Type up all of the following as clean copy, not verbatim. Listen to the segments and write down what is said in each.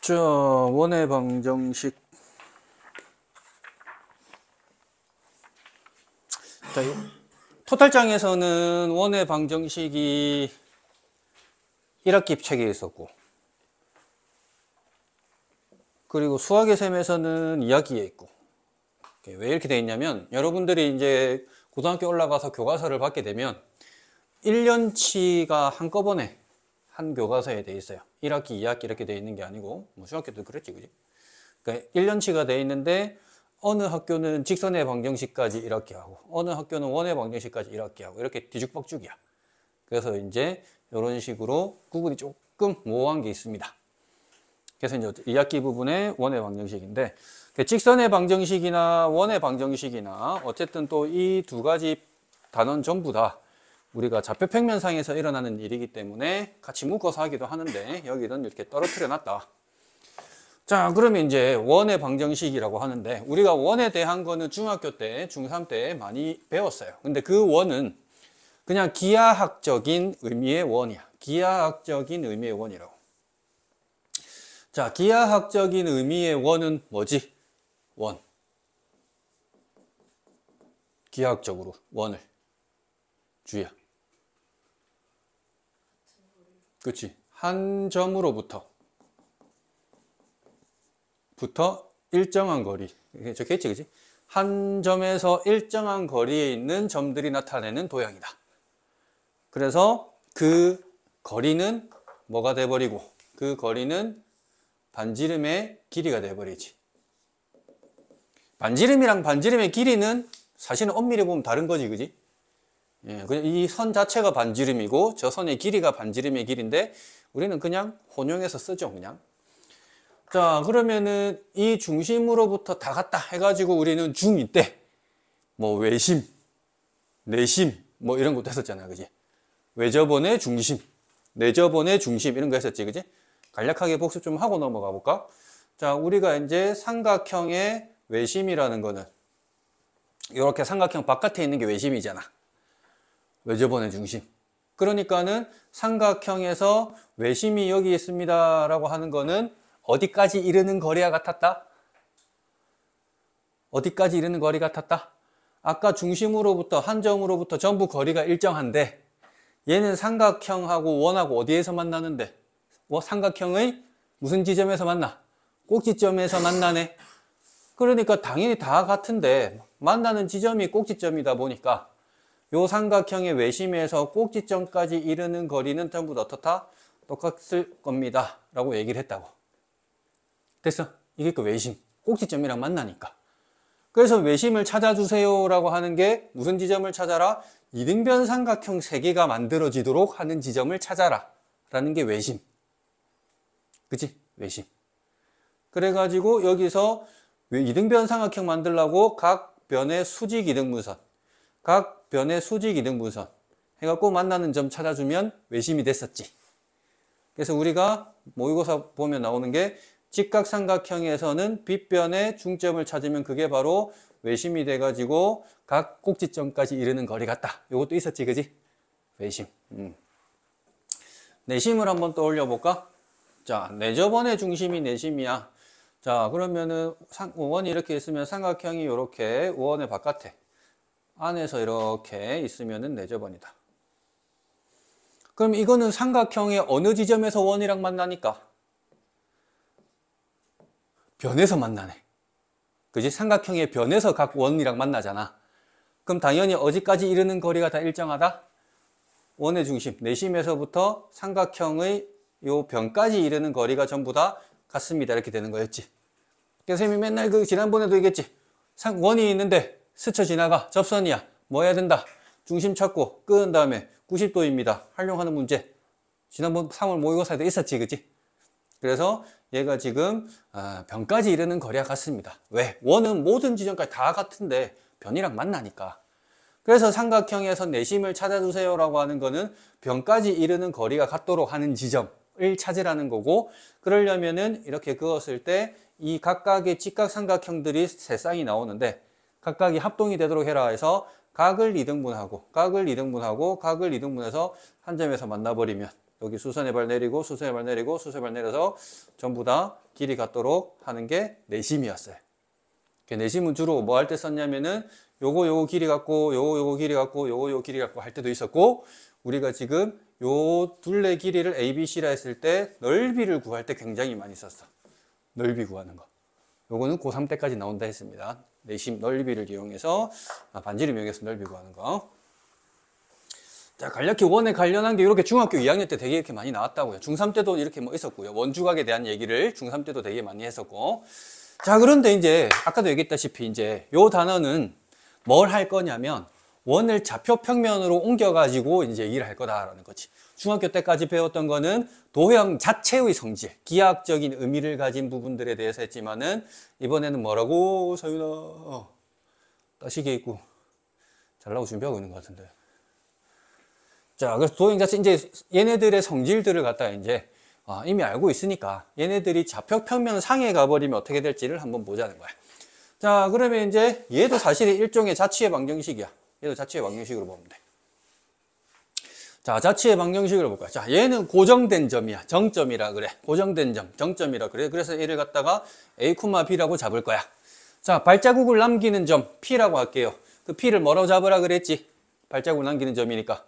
자, 원의 방정식. 자, 토탈장에서는 원의 방정식이 1학기 책에 있었고, 그리고 수학의 셈에서는 2학기에 있고. 왜 이렇게 돼 있냐면, 여러분들이 이제 고등학교 올라가서 교과서를 받게 되면 1년치가 한꺼번에 한 교과서에 돼 있어요. 1학기, 2학기 이렇게 돼 있는 게 아니고, 뭐 중학교도 그랬지, 그지? 그러니까 1년치가 돼 있는데, 어느 학교는 직선의 방정식까지 1학기 하고, 어느 학교는 원의 방정식까지 1학기 하고, 이렇게 뒤죽박죽이야. 그래서 이제 이런 식으로 구분이 조금 모호한 게 있습니다. 그래서 이제 2학기 부분에 원의 방정식인데, 직선의 방정식이나 원의 방정식이나 어쨌든 또 이 두 가지 단원 전부 다 우리가 좌표 평면상에서 일어나는 일이기 때문에 같이 묶어서 하기도 하는데, 여기는 이렇게 떨어뜨려 놨다. 자, 그러면 이제 원의 방정식이라고 하는데, 우리가 원에 대한 거는 중학교 때, 중3 때 많이 배웠어요. 근데 그 원은 그냥 기하학적인 의미의 원이야. 기하학적인 의미의 원이라고. 자, 기하학적인 의미의 원은 뭐지? 원. 기하학적으로 원을. 주의야. 그렇지. 한 점으로부터 일정한 거리. 적혀있지, 그지? 한 점에서 일정한 거리에 있는 점들이 나타내는 도형이다. 그래서 그 거리는 뭐가 돼버리고, 그 거리는 반지름의 길이가 돼버리지. 반지름이랑 반지름의 길이는 사실은 엄밀히 보면 다른 거지, 그지? 예, 이 선 자체가 반지름이고 저 선의 길이가 반지름의 길인데 우리는 그냥 혼용해서 쓰죠, 그냥. 자, 그러면은 이 중심으로부터 다 갔다 해가지고 우리는 중2 때 뭐 외심, 내심 뭐 이런 것도 했었잖아, 그지? 외접원의 중심, 내접원의 중심 이런 거 했었지, 그지? 간략하게 복습 좀 하고 넘어가 볼까? 자, 우리가 이제 삼각형의 외심이라는 거는 이렇게 삼각형 바깥에 있는 게 외심이잖아. 외접원의 중심. 그러니까는 삼각형에서 외심이 여기 있습니다 라고 하는 거는 어디까지 이르는 거리와 같았다? 어디까지 이르는 거리 같았다? 아까 중심으로부터 한 점으로부터 전부 거리가 일정한데 얘는 삼각형하고 원하고 어디에서 만나는데? 삼각형의 무슨 지점에서 만나? 꼭지점에서 만나네. 그러니까 당연히 다 같은데 만나는 지점이 꼭지점이다 보니까 요 삼각형의 외심에서 꼭지점까지 이르는 거리는 전부 다 어떻다? 똑같을 겁니다 라고 얘기를 했다고. 됐어? 이게 그 외심, 꼭지점이랑 만나니까. 그래서 외심을 찾아주세요 라고 하는 게 무슨 지점을 찾아라? 이등변 삼각형 3개가 만들어지도록 하는 지점을 찾아라 라는 게 외심. 그치? 외심. 그래가지고 여기서 이등변 삼각형 만들려고 각 변의 수직 이등분선, 각 변의 수직 이등분선 해갖고 만나는 점 찾아주면 외심이 됐었지. 그래서 우리가 모의고사 보면 나오는 게 직각삼각형에서는 빗변의 중점을 찾으면 그게 바로 외심이 돼가지고 각 꼭지점까지 이르는 거리 같다. 이것도 있었지, 그지? 외심. 내심을 한번 떠올려 볼까? 자, 내접원의 중심이 내심이야. 자, 그러면은 원이 이렇게 있으면 삼각형이 이렇게 원의 바깥에 안에서 이렇게 있으면은 내접원이다. 그럼 이거는 삼각형의 어느 지점에서 원이랑 만나니까? 변에서 만나네. 그지? 삼각형의 변에서 각 원이랑 만나잖아. 그럼 당연히 어디까지 이르는 거리가 다 일정하다? 원의 중심, 내심에서부터 삼각형의 요 변까지 이르는 거리가 전부 다 같습니다. 이렇게 되는 거였지. 그래서 선생님이 맨날 그 지난번에도 얘기했지. 원이 있는데 스쳐 지나가. 접선이야. 뭐 해야 된다? 중심 찾고 끄은 다음에 90도입니다. 활용하는 문제. 지난번 3월 모의고사에도 있었지, 그치? 그래서 얘가 지금 변까지 이르는 거리와 같습니다. 왜? 원은 모든 지점까지 다 같은데 변이랑 만나니까. 그래서 삼각형에서 내심을 찾아주세요 라고 하는 거는 변까지 이르는 거리가 같도록 하는 지점을 찾으라는 거고, 그러려면은 이렇게 그었을 때 이 각각의 직각 삼각형들이 세 쌍이 나오는데 각각이 합동이 되도록 해라 해서 각을 이등분하고 각을 이등분하고 각을 이등분해서 한 점에서 만나버리면 여기 수선의 발 내리고 수선의 발 내리고 수선의 발 내려서 전부 다 길이 같도록 하는 게 내심이었어요. 내심은 주로 뭐 할 때 썼냐면은 요거 길이 같고 요거 길이 같고 요거 길이 같고 할 때도 있었고, 우리가 지금 요 둘의 길이를 ABC라 했을 때 넓이를 구할 때 굉장히 많이 썼어. 넓이 구하는 거. 요거는 고3 때까지 나온다 했습니다. 내심 넓이를 이용해서 반지름 이용해서 넓이 구하는 거. 자, 간략히 원에 관련한 게 이렇게 중학교 2학년 때 되게 이렇게 많이 나왔다고요. 중3 때도 이렇게 뭐 있었고요. 원주각에 대한 얘기를 중3 때도 되게 많이 했었고. 자, 그런데 이제 아까도 얘기했다시피 이제 요 단어는 뭘 할 거냐면 원을 좌표 평면으로 옮겨가지고 이제 얘기를 할 거다라는 거지. 중학교 때까지 배웠던 거는 도형 자체의 성질, 기하학적인 의미를 가진 부분들에 대해서 했지만은 이번에는 뭐라고, 서윤아? 따시게 있고 잘나고 준비하고 있는 것 같은데. 자, 그래서 도형 자체 이제 얘네들의 성질들을 갖다가 이제 이미 알고 있으니까 얘네들이 좌표 평면 상에 가버리면 어떻게 될지를 한번 보자는 거야. 자, 그러면 이제 얘도 사실 일종의 자취의 방정식이야. 얘도 자취의 방정식으로 보면 돼. 자, 자취의 방정식으로 볼까요? 자, 얘는 고정된 점이야. 정점이라 그래. 고정된 점, 정점이라 그래. 그래서 얘를 갖다가 A, B라고 잡을 거야. 자, 발자국을 남기는 점 P라고 할게요. 그 P를 뭐라고 잡으라 그랬지? 발자국을 남기는 점이니까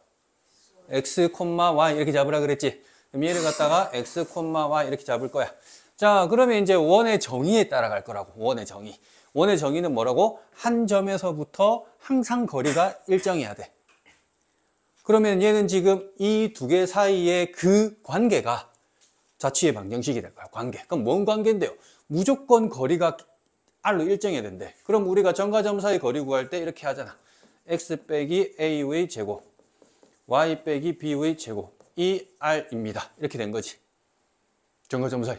X, Y 이렇게 잡으라 그랬지? 그럼 얘를 갖다가 X, Y 이렇게 잡을 거야. 자, 그러면 이제 원의 정의에 따라갈 거라고. 원의 정의. 원의 정의는 뭐라고? 한 점에서부터 항상 거리가 일정해야 돼. 그러면 얘는 지금 이 두 개 사이의 그 관계가 자취의 방정식이 될 거야. 관계. 그럼 뭔 관계인데요? 무조건 거리가 R로 일정해야 된대. 그럼 우리가 점과 점 사이 거리 구할 때 이렇게 하잖아. X 빼기 A의 제곱, Y 빼기 B의 제곱, 이 R입니다. 이렇게 된 거지. 점과 점 사이.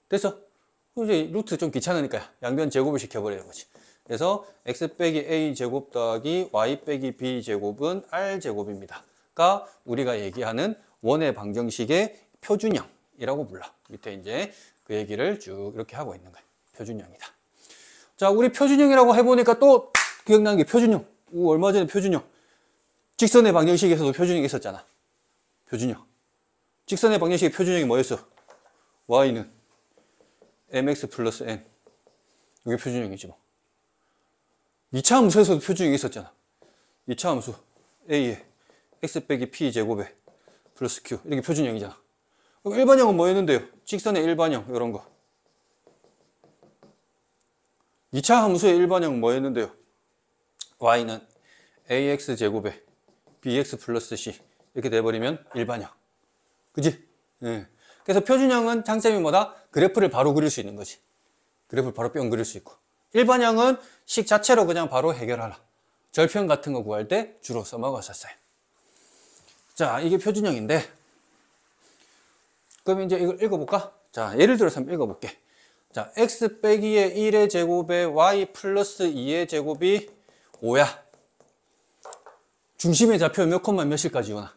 됐어? 이제 루트 좀 귀찮으니까 양변 제곱을 시켜버리는 거지. 그래서 x 빼기 a 제곱 더하기 y 빼기 b 제곱은 r 제곱입니다. 가 우리가 얘기하는 원의 방정식의 표준형이라고 불러. 밑에 이제 그 얘기를 쭉 이렇게 하고 있는 거야. 표준형이다. 자, 우리 표준형이라고 해보니까 또 기억나는 게 표준형. 얼마 전에 표준형. 직선의 방정식에서도 표준형이 있었잖아. 표준형. 직선의 방정식의 표준형이 뭐였어? y는 mx 플러스 n. 이게 표준형이지 뭐. 2차 함수에서도 표준형이 있었잖아. 2차 함수 a에 x 빼기 p 제곱에 플러스 q. 이렇게 표준형이잖아. 일반형은 뭐였는데요? 직선의 일반형 이런 거. 2차 함수의 일반형은 뭐였는데요? y는 ax 제곱에 bx 플러스 c 이렇게 돼버리면 일반형. 그지? 예. 그래서 표준형은 장점이 뭐다? 그래프를 바로 그릴 수 있는 거지. 그래프를 바로 뿅 그릴 수 있고. 일반형은 식 자체로 그냥 바로 해결하라. 절편 같은 거 구할 때 주로 써먹었었어요. 자, 이게 표준형인데, 그럼 이제 이걸 읽어볼까? 자, 예를 들어서 한번 읽어볼게. 자, x 빼기의 1의 제곱에 y 플러스 2의 제곱이 5야. 중심의 좌표 몇 콤마 몇일까지 오나?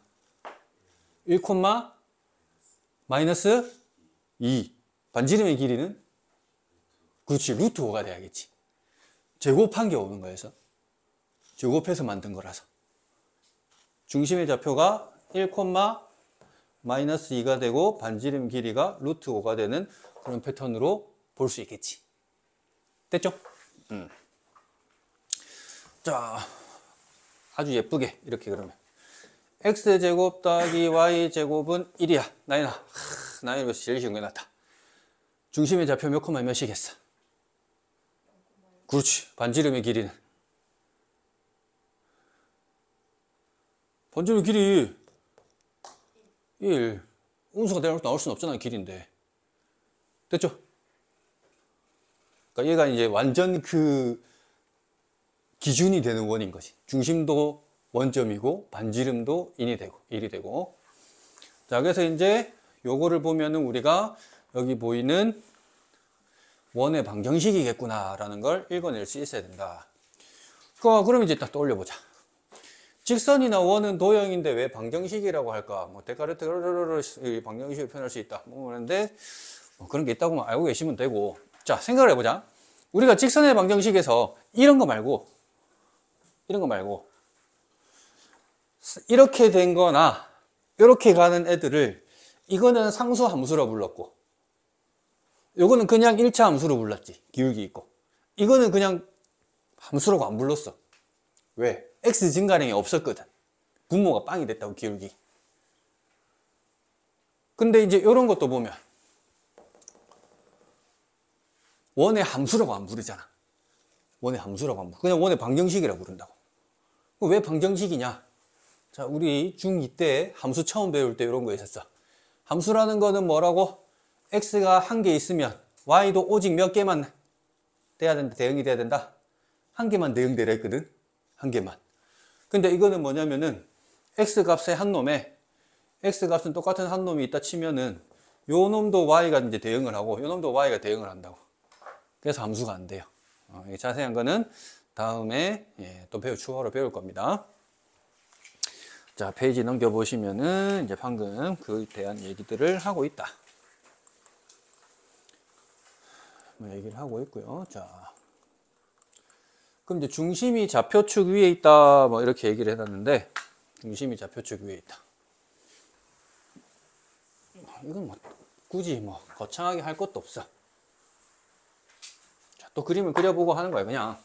1 콤마 마이너스 2. 반지름의 길이는? 그렇지, 루트 5가 돼야겠지. 제곱한 게 오는 거여서. 제곱해서 만든 거라서. 중심의 좌표가 1 마이너스 2가 되고 반지름 길이가 루트 5가 되는 그런 패턴으로 볼 수 있겠지. 됐죠? 자, 아주 예쁘게 이렇게 그러면 x제곱 더하기 y제곱은 1이야. 나인아, 나인아 이거 제일 쉬운 거 나왔다. 중심의 좌표 몇 콤마 몇이겠어? 그렇지. 반지름의 길이는? 반지름의 길이 1. 음수가 나올 수는 없잖아, 길인데. 됐죠? 그러니까 얘가 이제 완전 그 기준이 되는 원인 거지. 중심도 원점이고 반지름도 1이 되고. 자, 그래서 이제 요거를 보면은 우리가 여기 보이는 원의 방정식이겠구나라는 걸 읽어낼 수 있어야 된다. 그럼 이제 딱 떠올려보자. 직선이나 원은 도형인데 왜 방정식이라고 할까? 뭐 데카르트 방정식을 표현할 수 있다. 뭐 그런데 그런 게 있다고만 알고 계시면 되고. 자, 생각을 해보자. 우리가 직선의 방정식에서 이런 거 말고 이렇게 된 거나 이렇게 가는 애들을 이거는 상수 함수라 불렀고 요거는 그냥 1차 함수로 불렀지. 기울기 있고. 이거는 그냥 함수라고 안 불렀어. 왜? x 증가량이 없었거든. 분모가 빵이 됐다고, 기울기. 근데 이제 이런 것도 보면 원의 함수라고 안 부르잖아. 원의 함수라고 안 부르고 그냥 원의 방정식이라고 부른다고. 왜 방정식이냐? 자, 우리 중2 때 함수 처음 배울 때 이런 거 있었어. 함수라는 거는 뭐라고? x가 한 개 있으면 y도 오직 몇 개만 돼야 된다. 대응이 돼야 된다. 한 개만 대응되라 했거든. 한 개만. 근데 이거는 뭐냐면은 x 값의 한 놈에 x 값은 똑같은 한 놈이 있다 치면은 요 놈도 y가 이제 대응을 하고 요 놈도 y가 대응을 한다고. 그래서 함수가 안 돼요. 자세한 거는 다음에 또 추가로 배울 겁니다. 자, 페이지 넘겨보시면은 이제 방금 그에 대한 얘기들을 하고 있다. 얘기를 하고 있고요. 자, 그럼 이제 중심이 좌표축 위에 있다. 뭐 이렇게 얘기를 해놨는데, 중심이 좌표축 위에 있다. 이건 뭐 굳이 뭐 거창하게 할 것도 없어. 자, 또 그림을 그려보고 하는 거야. 그냥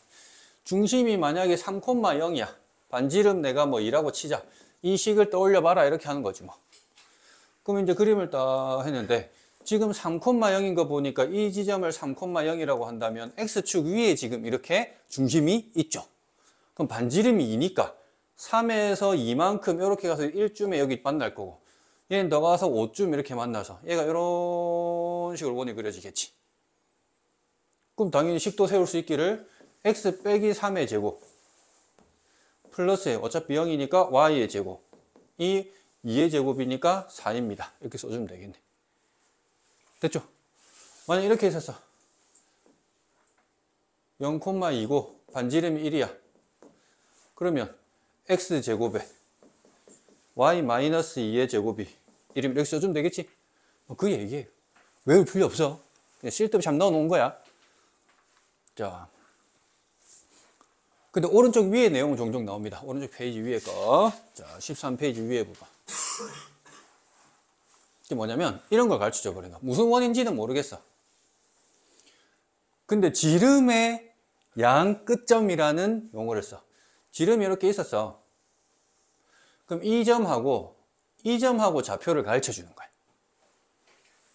중심이 만약에 3,0이야. 반지름 내가 뭐 2라고 치자. 이 식을 떠올려 봐라. 이렇게 하는 거지 뭐. 그럼 이제 그림을 딱 했는데 지금 3,0인 거 보니까 이 지점을 3,0이라고 한다면 x축 위에 지금 이렇게 중심이 있죠. 그럼 반지름이 2니까 3에서 2만큼 이렇게 가서 1쯤에 여기 만날 거고, 얘는 더 가서 5쯤 이렇게 만나서 얘가 이런 식으로 원이 그려지겠지. 그럼 당연히 식도 세울 수 있기를 x 빼기 3의 제곱 플러스 어차피 0이니까 y의 제곱, 이 2의 제곱이니까 4입니다. 이렇게 써주면 되겠네. 됐죠? 만약 이렇게 있었어. 0,2고 반지름이 1이야. 그러면 x제곱에 y-2의 제곱이 1이면 이렇게 써주면 되겠지? 그 얘기예요. 외울 필요 없어. 그냥 쓸데없이 잠 넣어놓은 거야. 자, 근데 오른쪽 위에 내용은 종종 나옵니다. 오른쪽 페이지 위에 거. 자, 13페이지 위에 부분. 이게 뭐냐면 이런 걸 가르쳐줘 버린 거. 무슨 원인지는 모르겠어. 근데 지름의 양 끝점이라는 용어를 써. 지름이 이렇게 있었어. 그럼 이 점하고 좌표를 가르쳐 주는 거야.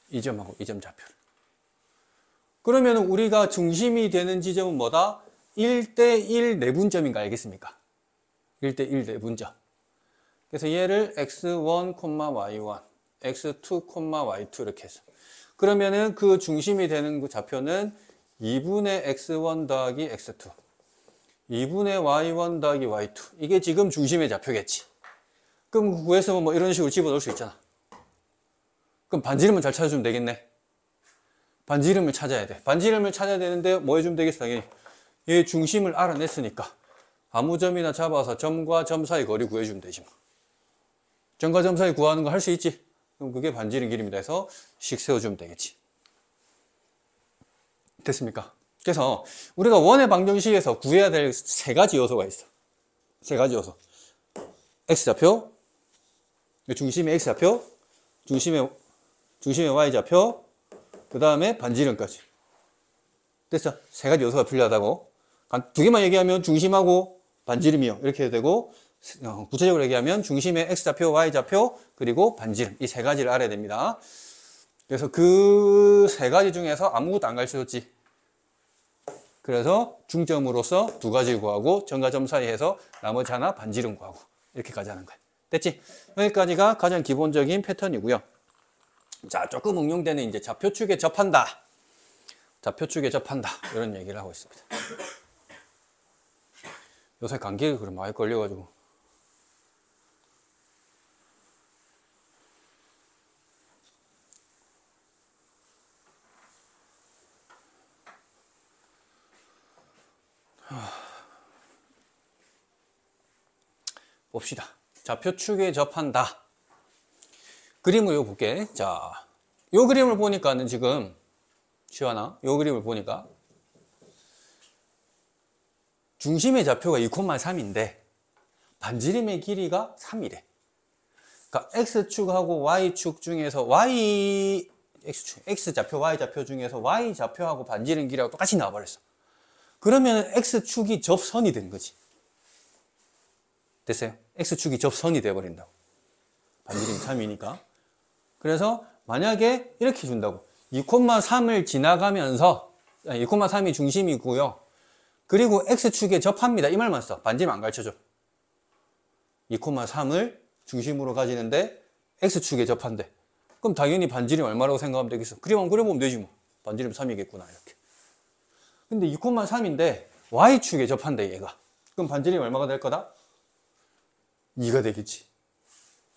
이 점하고 이 점 좌표를. 그러면 우리가 중심이 되는 지점은 뭐다? 1대1 내분점인 거 알겠습니까? 1대1 내분점. 그래서 얘를 x1, y1, x2, y2 이렇게 해서. 그러면은 그 중심이 되는 그 좌표는 2분의 x1 더하기 x2, 2분의 y1 더하기 y2. 이게 지금 중심의 좌표겠지. 그럼 구해서 뭐 이런 식으로 집어넣을 수 있잖아. 그럼 반지름은 잘 찾아주면 되겠네. 반지름을 찾아야 돼. 반지름을 찾아야 되는데 뭐 해주면 되겠어? 당연히 얘 중심을 알아냈으니까 아무 점이나 잡아서 점과 점 사이 거리 구해주면 되지 뭐. 점과 점 사이 구하는 거 할 수 있지. 그럼 그게 반지름 길이입니다 해서 식 세워주면 되겠지. 됐습니까? 그래서 우리가 원의 방정식에서 구해야 될 세 가지 요소가 있어. 세 가지 요소. x좌표, 중심의 x좌표, 중심의 y좌표, 그 다음에 반지름까지. 됐어. 세 가지 요소가 필요하다고. 두 개만 얘기하면 중심하고 반지름이요. 이렇게 해도 되고, 구체적으로 얘기하면 중심의 x좌표, y좌표, 그리고 반지름. 이 세 가지를 알아야 됩니다. 그래서 그 세 가지 중에서 아무것도 안 가르쳐줬지. 그래서 중점으로서 두 가지를 구하고 점과 점 사이에서 나머지 하나 반지름 구하고 이렇게 가자는 거야. 됐지? 여기까지가 가장 기본적인 패턴이고요. 자, 조금 응용되는 이제 좌표축에 접한다. 좌표축에 접한다. 이런 얘기를 하고 있습니다. 요새 감기가 그럼 많이 걸려가지고. 봅시다. 좌표축에 접한다. 그림을 요 볼게. 자, 요 그림을 보니까는 지금 시원아, 요 그림을 보니까 중심의 좌표가 2,3인데 반지름의 길이가 3이래. 그러니까 X축하고 Y축 중에서 X축, X좌표, Y좌표 중에서 Y좌표하고 반지름 길이하고 똑같이 나와버렸어. 그러면 X축이 접선이 된 거지. 됐어요? X축이 접선이 돼버린다고. 반지름 3이니까. 그래서 만약에 이렇게 준다고. 2,3을 지나가면서 2,3이 중심이고요. 그리고 X축에 접합니다. 이 말만 써. 반지름 안 가르쳐줘. 2,3을 중심으로 가지는데 X축에 접한대. 그럼 당연히 반지름 얼마라고 생각하면 되겠어? 그려보면 되지 뭐. 반지름 3이겠구나 이렇게. 근데 2,3인데 Y축에 접한대 얘가. 그럼 반지름이 얼마가 될 거다? 2가 되겠지.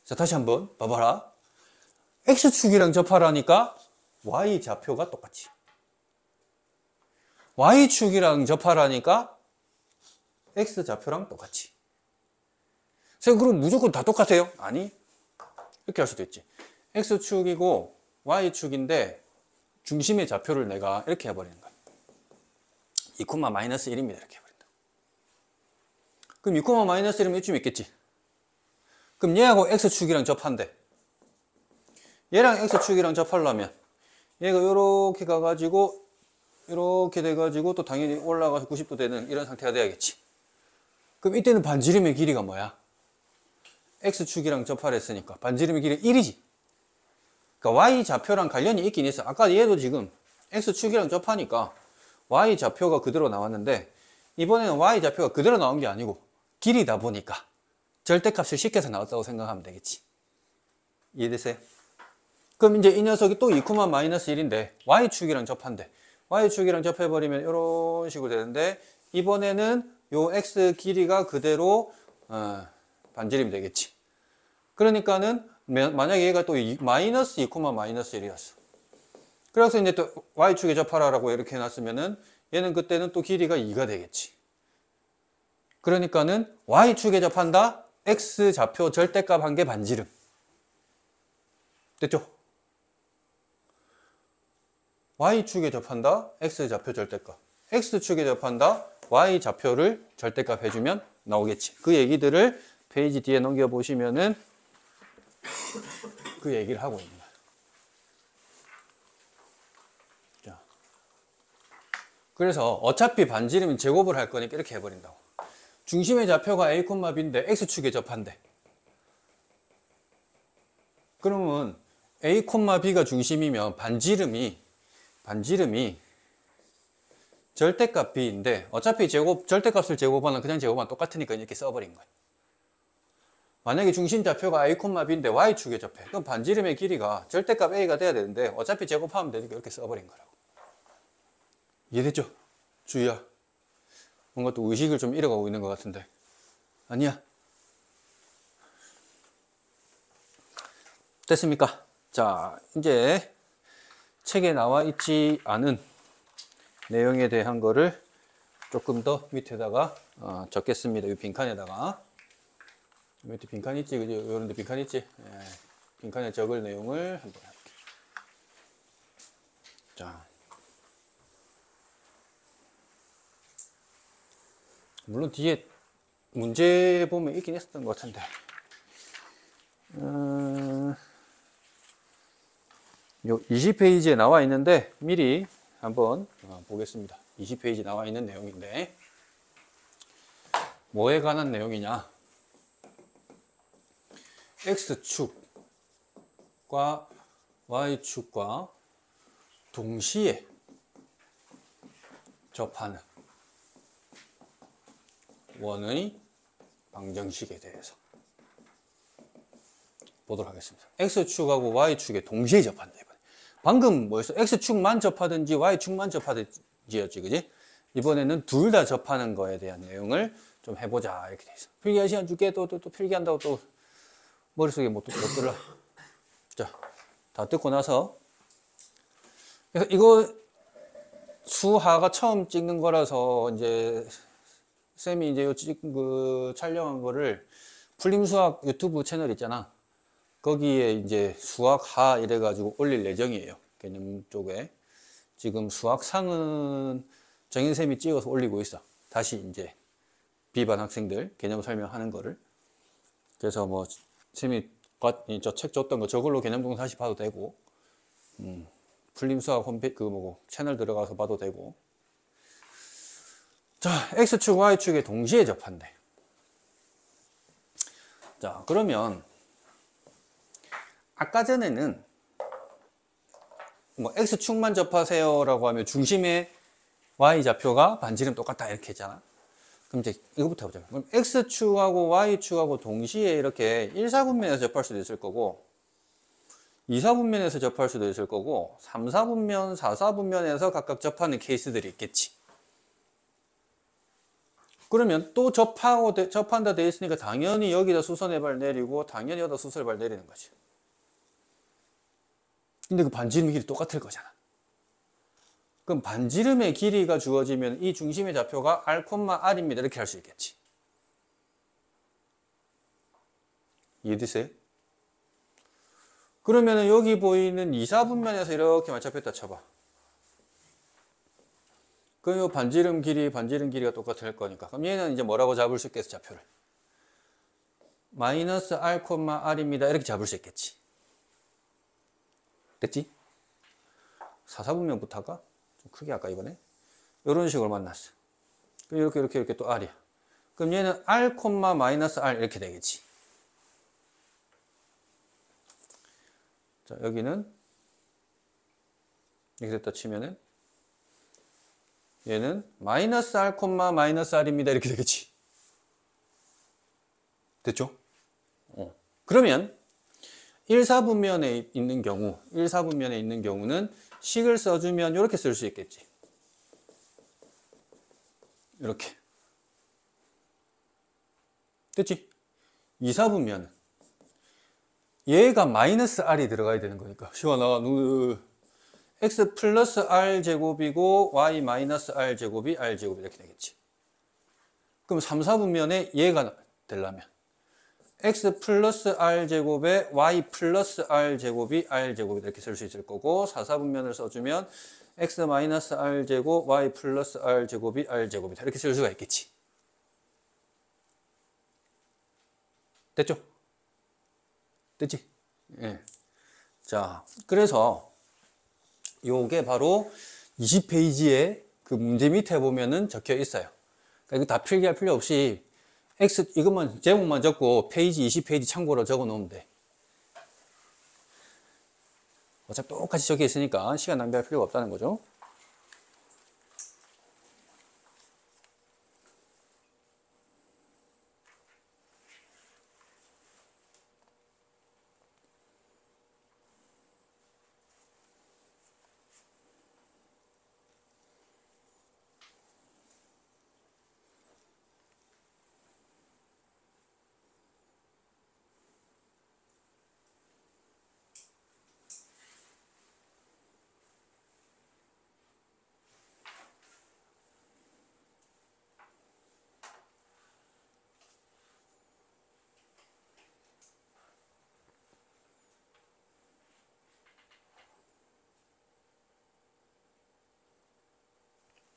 자, 다시 한번 봐봐라. X축이랑 접하라니까 Y좌표가 똑같이. Y축이랑 접하라니까 X좌표랑 똑같이. 그럼 무조건 다 똑같아요? 아니, 이렇게 할 수도 있지. X축이고 Y축인데 중심의 좌표를 내가 이렇게 해버리는 거야. 2,-1입니다. 이렇게 해버린다. 그럼 2,-1이면 이쯤 있겠지. 그럼 얘하고 X축이랑 접한대. 얘랑 X축이랑 접하려면 얘가 이렇게 가가지고 이렇게 돼가지고 또 당연히 올라가서 90도 되는 이런 상태가 돼야겠지. 그럼 이때는 반지름의 길이가 뭐야? X축이랑 접하라 했으니까 반지름의 길이 1이지. 그러니까 Y좌표랑 관련이 있긴 있어. 아까 얘도 지금 X축이랑 접하니까 Y좌표가 그대로 나왔는데 이번에는 Y좌표가 그대로 나온 게 아니고 길이다 보니까 절대값을 시켜서 나왔다고 생각하면 되겠지. 이해됐어요? 그럼 이제 이 녀석이 또 2,-1인데 Y축이랑 접한대. Y축이랑 접해버리면 이런 식으로 되는데 이번에는 요 X 길이가 그대로 반지름이 되겠지. 그러니까는 만약에 얘가 또 마이너스 2,-1이었어. 그래서 이제 또 Y축에 접하라라고 이렇게 해놨으면은 얘는 그때는 또 길이가 2가 되겠지. 그러니까는 Y축에 접한다. X좌표 절대값 한 개 반지름. 됐죠? Y축에 접한다. X좌표 절대값. X축에 접한다. Y좌표를 절대값 해주면 나오겠지. 그 얘기들을 페이지 뒤에 넘겨보시면은 그 얘기를 하고 있는 거야. 자. 그래서 어차피 반지름은 제곱을 할 거니까 이렇게 해버린다고. 중심의 좌표가 A, B인데 X축에 접한대. 그러면 A, B가 중심이면 반지름이 절대값 B인데 어차피 절대값을 제곱하는 그냥 제곱하면 똑같으니까 이렇게 써버린 거야. 만약에 중심 좌표가 A, B인데 Y축에 접해. 그럼 반지름의 길이가 절대값 A가 돼야 되는데 어차피 제곱하면 되니까 이렇게 써버린 거라고. 이해됐죠? 주희야. 뭔가 또 의식을 좀 잃어가고 있는 것 같은데. 아니야. 됐습니까? 자, 이제 책에 나와 있지 않은 내용에 대한 거를 조금 더 밑에다가 적겠습니다. 이 빈칸에다가. 밑에 빈칸 있지? 그죠? 요런 데 빈칸 있지? 예. 빈칸에 적을 내용을 한번 해볼게요. 자. 물론 뒤에 문제 보면 있긴 했었던 것 같은데. 요 20페이지에 나와 있는데 미리 한번 보겠습니다. 20페이지 나와 있는 내용인데 뭐에 관한 내용이냐? X축과 Y축과 동시에 접하는 원의 방정식에 대해서 보도록 하겠습니다. X축하고 Y축에 동시에 접한다. 이번에. 방금 뭐였어? X축만 접하든지 Y축만 접하든지였지, 그지? 이번에는 둘 다 접하는 거에 대한 내용을 좀 해보자 이렇게 돼 있어. 필기할 시간 줄게. 또 필기한다고 또 머릿속에 못 들어. 자, 다 듣고 나서 그래서 이거 수하가 처음 찍는 거라서 이제 쌤이 이제 그 촬영한 거를 풀림수학 유튜브 채널 있잖아. 거기에 이제 수학하 이래가지고 올릴 예정이에요. 개념 쪽에. 지금 수학상은 정인쌤이 찍어서 올리고 있어. 다시 이제 B반 학생들 개념 설명하는 거를. 그래서 뭐 쌤이 저 책 줬던 거 저걸로 개념동사 다시 봐도 되고, 풀림수학 홈페이지 채널 들어가서 봐도 되고. 자, X축, Y축에 동시에 접한대. 자, 그러면 아까 전에는 X축만 접하세요 라고 하면 중심의 Y좌표가 반지름 똑같다 이렇게 했잖아. 그럼 이제 이거부터 해보자. 그럼 X축하고 Y축하고 동시에 이렇게 1, 4분면에서 접할 수도 있을 거고 2, 4분면에서 접할 수도 있을 거고 3, 4분면, 4, 4분면에서 각각 접하는 케이스들이 있겠지. 그러면 또 접한다 돼 있으니까 당연히 여기다 수선의 발 내리고 당연히 여기다 수선의 발 내리는 거지. 근데 그 반지름 길이 똑같을 거잖아. 그럼 반지름의 길이가 주어지면 이 중심의 좌표가 R, R입니다. 이렇게 할 수 있겠지. 이해되세요? 그러면 여기 보이는 2, 4분면에서 이렇게만 접했다 쳐봐. 그럼 이 반지름 길이가 똑같을 거니까. 그럼 얘는 이제 뭐라고 잡을 수 있겠어, 좌표를? 마이너스 R, R입니다. 이렇게 잡을 수 있겠지. 됐지? 4, 4분면부터 할까? 좀 크게 할까, 이번에? 이런 식으로 만났어. 그럼 이렇게 또 R이야. 그럼 얘는 R, 마이너스 R 이렇게 되겠지. 자, 여기는 이렇게 됐다 치면은 얘는 마이너스 R, 마이너스 R입니다. 이렇게 되겠지. 됐죠? 그러면 1, 4분면에 있는 경우는 식을 써주면 이렇게 쓸 수 있겠지. 이렇게. 됐지? 2, 4분면은 얘가 마이너스 R이 들어가야 되는 거니까. 시원아, X 플러스 R 제곱이고 Y 마이너스 R 제곱이 R 제곱 이렇게 되겠지. 그럼 3, 4분면에 얘가 되려면 X 플러스 R 제곱에 Y 플러스 R 제곱이 R 제곱 이렇게 쓸 수 있을 거고 4, 4분면을 써주면 X 마이너스 R 제곱 Y 플러스 R 제곱이 R 제곱이다. 이렇게 쓸 수가 있겠지. 됐죠? 됐지? 예. 자, 그래서 요게 바로 20페이지에 그 문제 밑에 보면은 적혀 있어요. 그러니까 이거 다 필기할 필요 없이 이것만 제목만 적고 페이지 20페이지 참고로 적어 놓으면 돼. 어차피 똑같이 적혀 있으니까 시간 낭비할 필요가 없다는 거죠.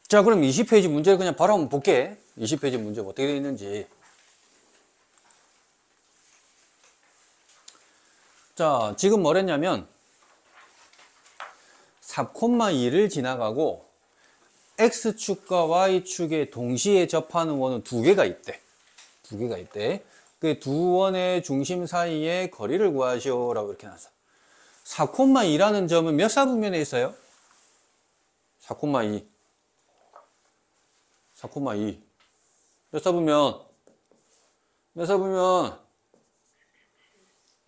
자, 그럼 20페이지 문제를 그냥 바로 한번 볼게. 20페이지 문제 어떻게 되어 있는지. 자, 지금 뭐랬냐면 4,2를 지나가고 X축과 Y축에 동시에 접하는 원은 두 개가 있대. 그 두 원의 중심 사이의 거리를 구하시오 라고 이렇게 나왔어. 4,2라는 점은 몇 사분면에 있어요? 4,2 몇 사분면?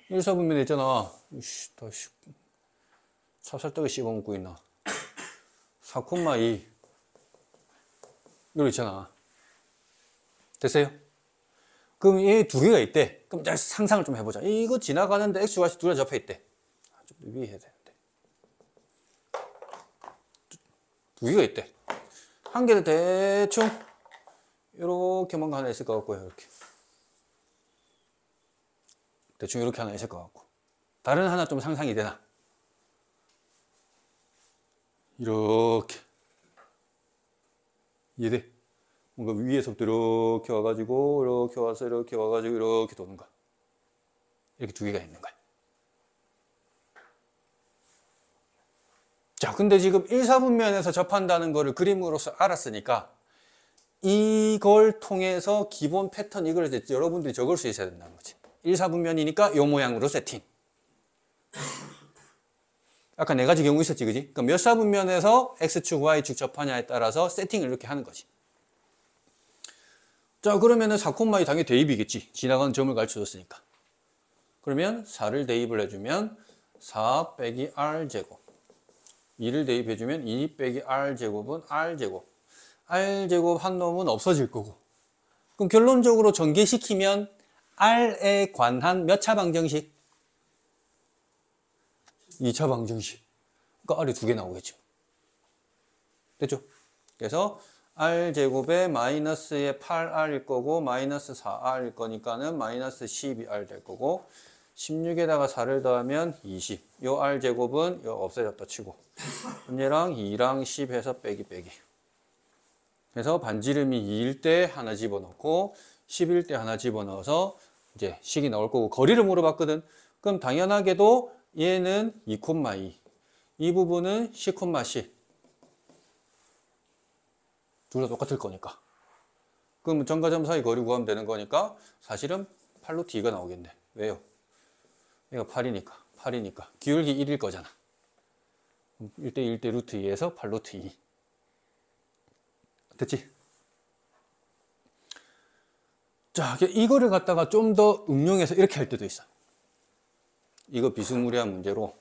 1사분면에 있잖아. 찹쌀떡을 씹어 먹고 있나. 4,2 이거 있잖아. 됐어요? 그럼 얘 두 개가 있대. 그럼 잘 상상을 좀 해보자. 이거 지나가는데 X와 Y 둘 다 접해 있대. 좀 위에 해야 되는데. 두 개가 있대. 한 개는 대충 이렇게 뭔가 하나 있을 것 같고요. 이렇게. 대충 이렇게 하나 있을 것 같고. 다른 하나 좀 상상이 되나? 이렇게. 이해돼? 뭔가 위에서부터 이렇게 와가지고, 이렇게 와서, 이렇게 와가지고, 이렇게 도는 거. 이렇게 두 개가 있는 거야. 자, 근데 지금 1사분면에서 접한다는 거를 그림으로서 알았으니까 이걸 통해서 기본 패턴 이걸 이제 여러분들이 적을 수 있어야 된다는 거지. 1사분면이니까 이 모양으로 세팅. 아까 네 가지 경우 있었지, 그지? 그럼 몇 사분면에서 X축, Y축 접하냐에 따라서 세팅을 이렇게 하는 거지. 자, 그러면은 4콤마이 당연히 대입이겠지. 지나가는 점을 가르쳐줬으니까. 그러면 4를 대입을 해주면 4 빼기 R제곱. 2를 대입해주면 2 빼기 R제곱은 R제곱. R제곱 한 놈은 없어질 거고. 그럼 결론적으로 전개시키면 R에 관한 몇 차 방정식? 2차 방정식. 그러니까 R이 두 개 나오겠죠. 됐죠? 그래서 R제곱에 마이너스의 8R일 거고 마이너스 4R일 거니까는 마이너스 12R 될 거고 16에다가 4를 더하면 20. 요 R제곱은 요 없어졌다 치고 얘랑 2랑 10 해서 빼기. 그래서 반지름이 2일 때 하나 집어넣고 10일 때 하나 집어넣어서 이제 식이 나올 거고 거리를 물어봤거든. 그럼 당연하게도 얘는 2,2. 이 부분은 10,10. 둘 다 똑같을 거니까. 그럼 점과 점 사이 거리 구하면 되는 거니까 사실은 8루트 2가 나오겠네. 왜요? 얘가 8이니까. 기울기 1일 거잖아. 1대 1대 루트 2에서 8루트 2. 됐지? 자, 이거를 갖다가 좀 더 응용해서 이렇게 할 때도 있어. 이거 비스무리한 문제로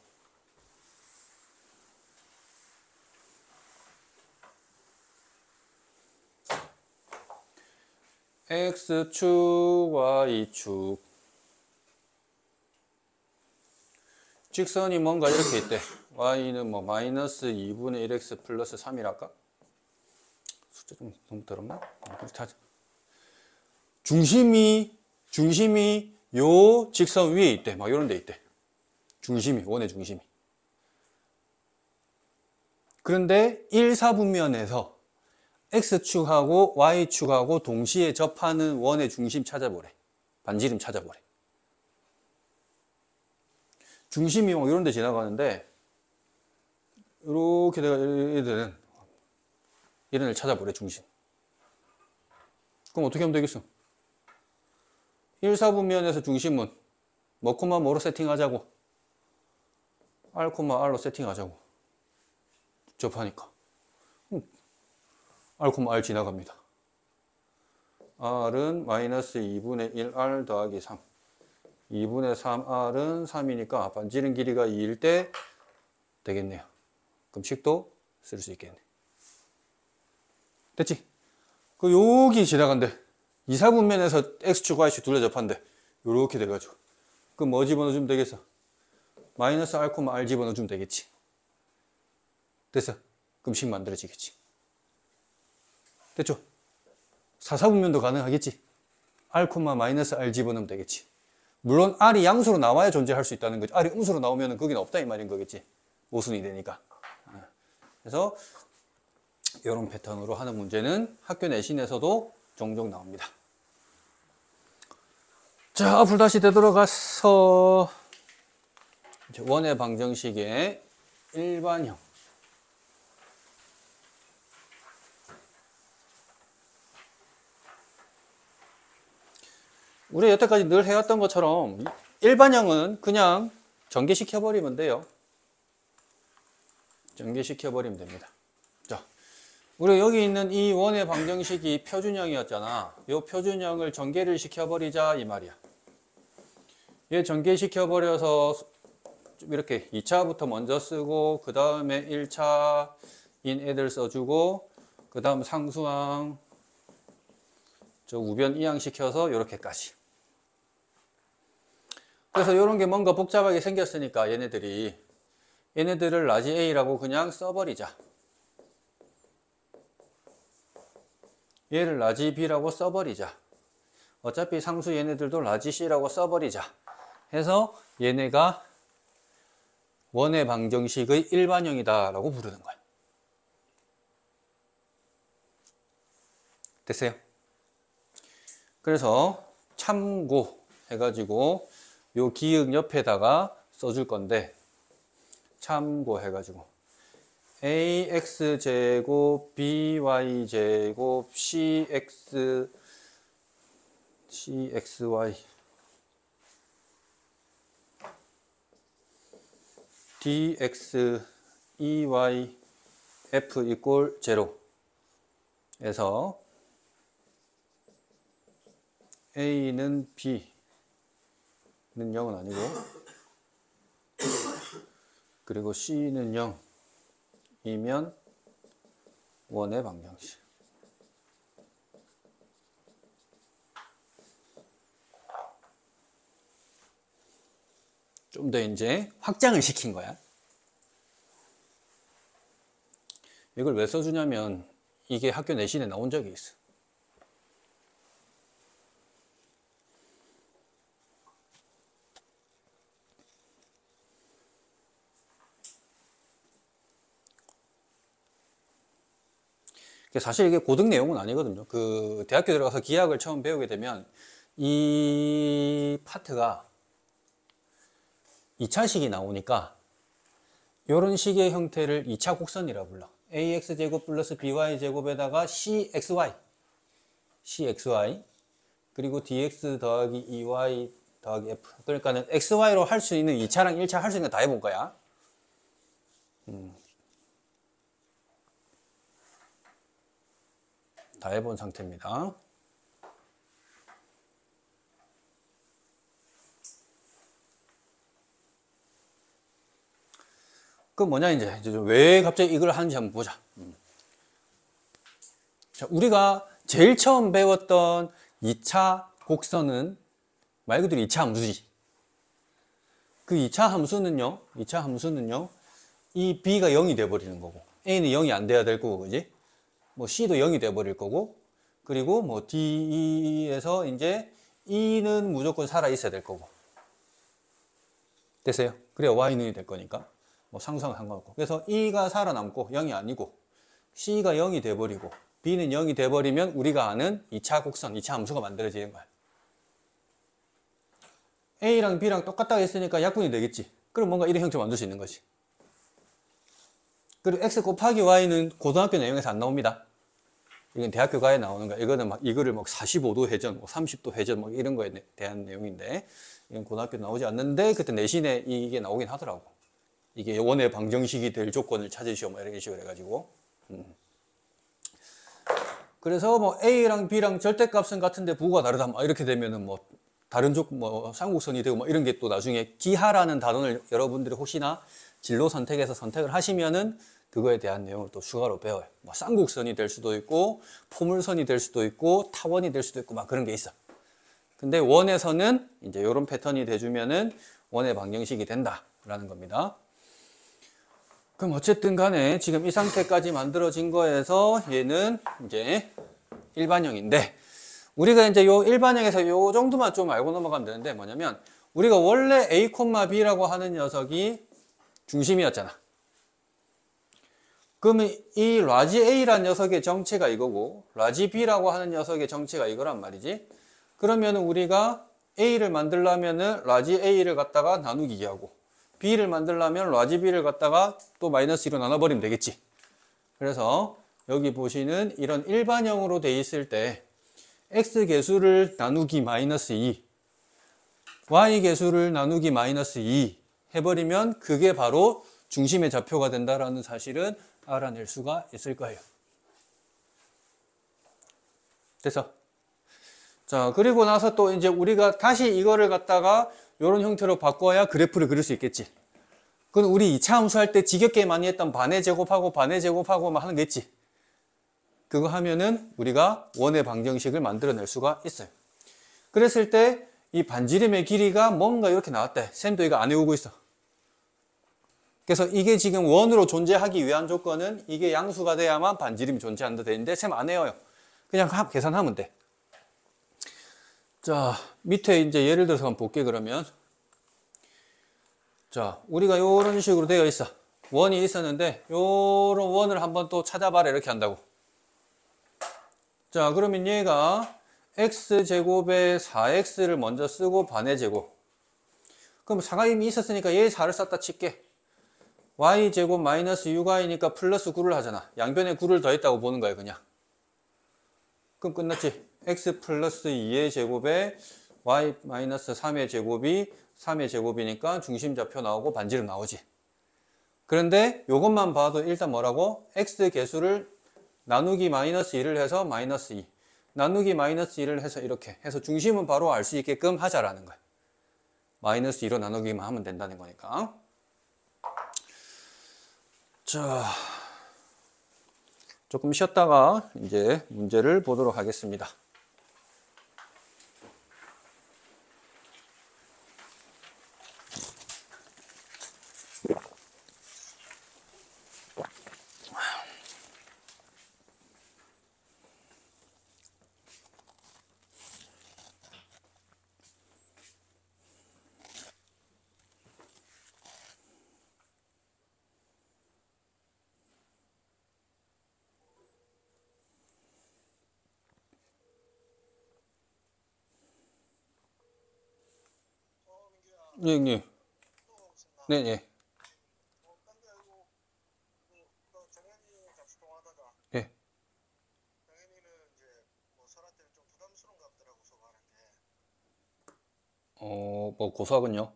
X축, Y축 직선이 뭔가 이렇게 있대. Y는 뭐 마이너스 2분의 1X 플러스 3이랄까? 숫자 좀 너무 더럽나? 그렇게 하자. 중심이 요 직선 위에 있대. 막 이런 데 있대. 원의 중심이. 그런데 1사분면에서 X축하고 Y축하고 동시에 접하는 원의 중심 찾아보래. 반지름 찾아보래. 중심이 막 이런 데 지나가는데 이렇게 얘들은 이런 걸 찾아보래, 중심. 그럼 어떻게 하면 되겠어? 1사분면에서 중심은 뭐 콤마 뭐로 세팅하자고? R, R로 세팅하자고. 접하니까. R, R 지나갑니다. R은 마이너스 2분의 1R 더하기 3. 2분의 3R은 3이니까 반지름 길이가 2일 때 되겠네요. 그럼 식도 쓸 수 있겠네. 됐지? 그 여기 지나간대. 2사분면에서 X축, Y축 둘 다 접한대. 요렇게 돼가지고. 그럼 뭐 집어넣어주면 되겠어? 마이너스 R, R 집어넣어주면 되겠지. 됐어? 그럼 식 만들어지겠지. 됐죠? 4사분면도 가능하겠지. R, 마이너스 R 집어넣으면 되겠지. 물론 R이 양수로 나와야 존재할 수 있다는 거지. R이 음수로 나오면 거기는 없다 이 말인 거겠지. 모순이 되니까. 그래서 이런 패턴으로 하는 문제는 학교 내신에서도 종종 나옵니다. 자, 앞으로 다시 되돌아가서 이제 원의 방정식의 일반형. 우리 여태까지 늘 해왔던 것처럼 일반형은 그냥 전개시켜버리면 돼요. 전개시켜버리면 됩니다. 자, 우리 여기 있는 이 원의 방정식이 표준형이었잖아. 이 표준형을 전개를 시켜버리자 이 말이야. 얘 전개시켜버려서 이렇게 2차부터 먼저 쓰고 그 다음에 1차인 애들 써주고 그 다음 상수항 저 우변 이항시켜서 이렇게까지. 그래서 이런 게 뭔가 복잡하게 생겼으니까 얘네들을 라지 A라고 그냥 써버리자. 얘를 라지 B라고 써버리자. 어차피 상수 얘네들도 라지 C라고 써버리자. 해서 얘네가 원의 방정식의 일반형이다 라고 부르는 거야. 됐어요? 그래서 참고 해가지고 요 기역 옆에다가 써줄 건데 참고해가지고 ax제곱 by제곱 cxy dx ey f 이꼴 0에서 a는 b는 0은 아니고 그리고 c는 0이면 원의 방정식. 좀 더 이제 확장을 시킨 거야. 이걸 왜 써주냐면 이게 학교 내신에 나온 적이 있어. 사실 이게 고등 내용은 아니거든요. 그 대학교 들어가서 기하학을 처음 배우게 되면 이 파트가 2차식이 나오니까 이런 식의 형태를 2차 곡선이라 불러. ax제곱 플러스 by제곱에다가 cxy 그리고 dx 더하기 ey 더하기 f. 그러니까는 xy로 할 수 있는 2차랑 1차 할 수 있는 거 다 해본 거야. 다 해본 상태입니다. 그 뭐냐 이제 왜 갑자기 이걸 하는지 한번 보자. 자, 우리가 제일 처음 배웠던 2차 곡선은 말 그대로 2차 함수지. 그 2차 함수는요, 이 b가 0이 돼버리는 거고, a는 0이 안 돼야 될 거고, 그지? 뭐 c도 0이 돼버릴 거고, 그리고 뭐 d에서 이제 e는 무조건 살아 있어야 될 거고. 됐어요? 그래야 y는 될 거니까. 뭐 상수랑 상관없고. 그래서 e가 살아남고 0이 아니고, c가 0이 돼버리고, b는 0이 돼버리면 우리가 아는 2차 곡선, 2차 함수가 만들어지는 거야. A랑 B랑 똑같다고 했으니까 약분이 되겠지. 그럼 뭔가 이런 형태 만들 수 있는 거지. 그리고 X 곱하기 Y는 고등학교 내용에서 안 나옵니다. 이건 대학교 가에 나오는 거야. 이거는 막 이거를 막 45도 회전, 30도 회전 뭐 이런 거에 대한 내용인데 이건 고등학교 나오지 않는데 그때 내신에 이게 나오긴 하더라고. 이게 원의 방정식이 될 조건을 찾으시오 뭐 이런 식으로 해가지고. 그래서 뭐 A랑 B랑 절대값은 같은데 부호가 다르다 뭐 이렇게 되면은 뭐 다른 뭐 쌍곡선이 되고 뭐 이런 게 또 나중에 기하라는 단원을 여러분들이 혹시나 진로 선택에서 선택을 하시면은 그거에 대한 내용을 또 추가로 배워요. 뭐 쌍곡선이 될 수도 있고 포물선이 될 수도 있고 타원이 될 수도 있고 막 그런 게 있어. 근데 원에서는 이제 이런 패턴이 돼주면은 원의 방정식이 된다라는 겁니다. 그럼 어쨌든 간에 지금 이 상태까지 만들어진 거에서 얘는 이제 일반형인데 우리가 이제 요 일반형에서 요 정도만 좀 알고 넘어가면 되는데 뭐냐면 우리가 원래 A, B라고 하는 녀석이 중심이었잖아. 그러면 이 라지 A라는 녀석의 정체가 이거고 라지 B라고 하는 녀석의 정체가 이거란 말이지. 그러면 우리가 A를 만들려면은 라지 A를 갖다가 나누기 하고 B를 만들려면 라지 B를 갖다가 또 마이너스 2로 나눠버리면 되겠지. 그래서 여기 보시는 이런 일반형으로 돼 있을 때 x 개수를 나누기 마이너스 2 y 개수를 나누기 마이너스 2 해버리면 그게 바로 중심의 좌표가 된다라는 사실은 알아낼 수가 있을 거예요. 됐어? 자, 그리고 나서 또 이제 우리가 다시 이거를 갖다가 이런 형태로 바꿔야 그래프를 그릴 수 있겠지. 그건 우리 2차 함수할 때 지겹게 많이 했던 반의 제곱하고 막 하는 게 있지. 그거 하면은 우리가 원의 방정식을 만들어낼 수가 있어요. 그랬을 때 이 반지름의 길이가 뭔가 이렇게 나왔대. 쌤도 이거 안 외우고 있어. 그래서 이게 지금 원으로 존재하기 위한 조건은 이게 양수가 돼야만 반지름이 존재한다 되는데 쌤 안 외워요. 그냥 계산하면 돼. 자, 밑에 이제 예를 들어서 한번 볼게 그러면. 자, 우리가 이런 식으로 되어 있어. 원이 있었는데 요런 원을 한번 또 찾아봐라 이렇게 한다고. 자, 그러면 얘가 x제곱에 4x를 먼저 쓰고 반의 제곱 그럼 4가 이미 있었으니까 얘 4를 썼다 칠게. y제곱 마이너스 6y니까 플러스 9를 하잖아. 양변에 9를 더했다고 보는 거야 그냥. 그럼 끝났지. x 플러스 2의 제곱에 y 마이너스 3의 제곱이 3의 제곱이니까 중심좌표 나오고 반지름 나오지. 그런데 이것만 봐도 일단 뭐라고? x 개수를 나누기 마이너스 1을 해서 마이너스 2 나누기 마이너스 1을 해서 이렇게 해서 중심은 바로 알 수 있게끔 하자라는 거야. 마이너스 2로 나누기만 하면 된다는 거니까. 자, 조금 쉬었다가 이제 문제를 보도록 하겠습니다. 네, 네. 네, 네. 예. 뭐 고수학은요?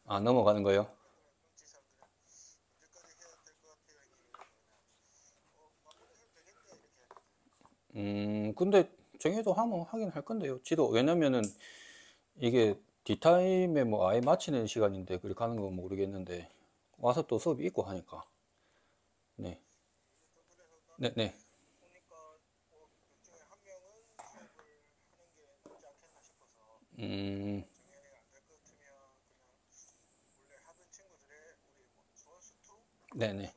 아, 넘어가는 거예요? 근데 정해도 하면 하긴 할 건데요. 지도 왜냐면은 이게 뒷타임에 뭐 아예 마치는 시간인데 그렇게 하는 건 모르겠는데 와서 또 수업이 있고 하니까. 네. 네, 네. 음, 네, 네.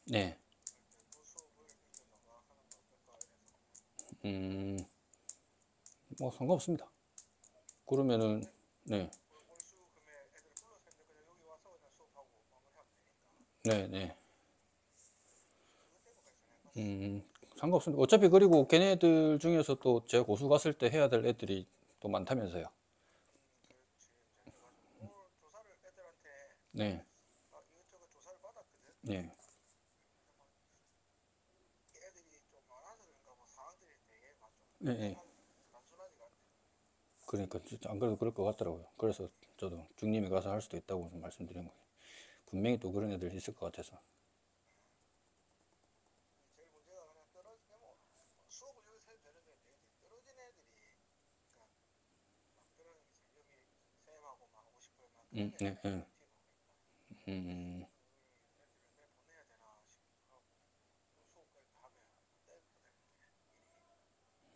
네. 음, 뭐 상관없습니다. 그러면은 네. 네, 네. 상관없습니다. 어차피 그리고 걔네들 중에서 또 제가 고수 갔을 때 해야 될 애들이 또 많다면서요. 네. 네. 네, 네. 그러니까 진짜 안 그래도 그럴 것 같더라고요. 그래서 저도 중님이 가서 할 수도 있다고 좀 말씀드린 거예요. 분명히 또 그런 애들 있을 것 같아서. 네, 네. 음,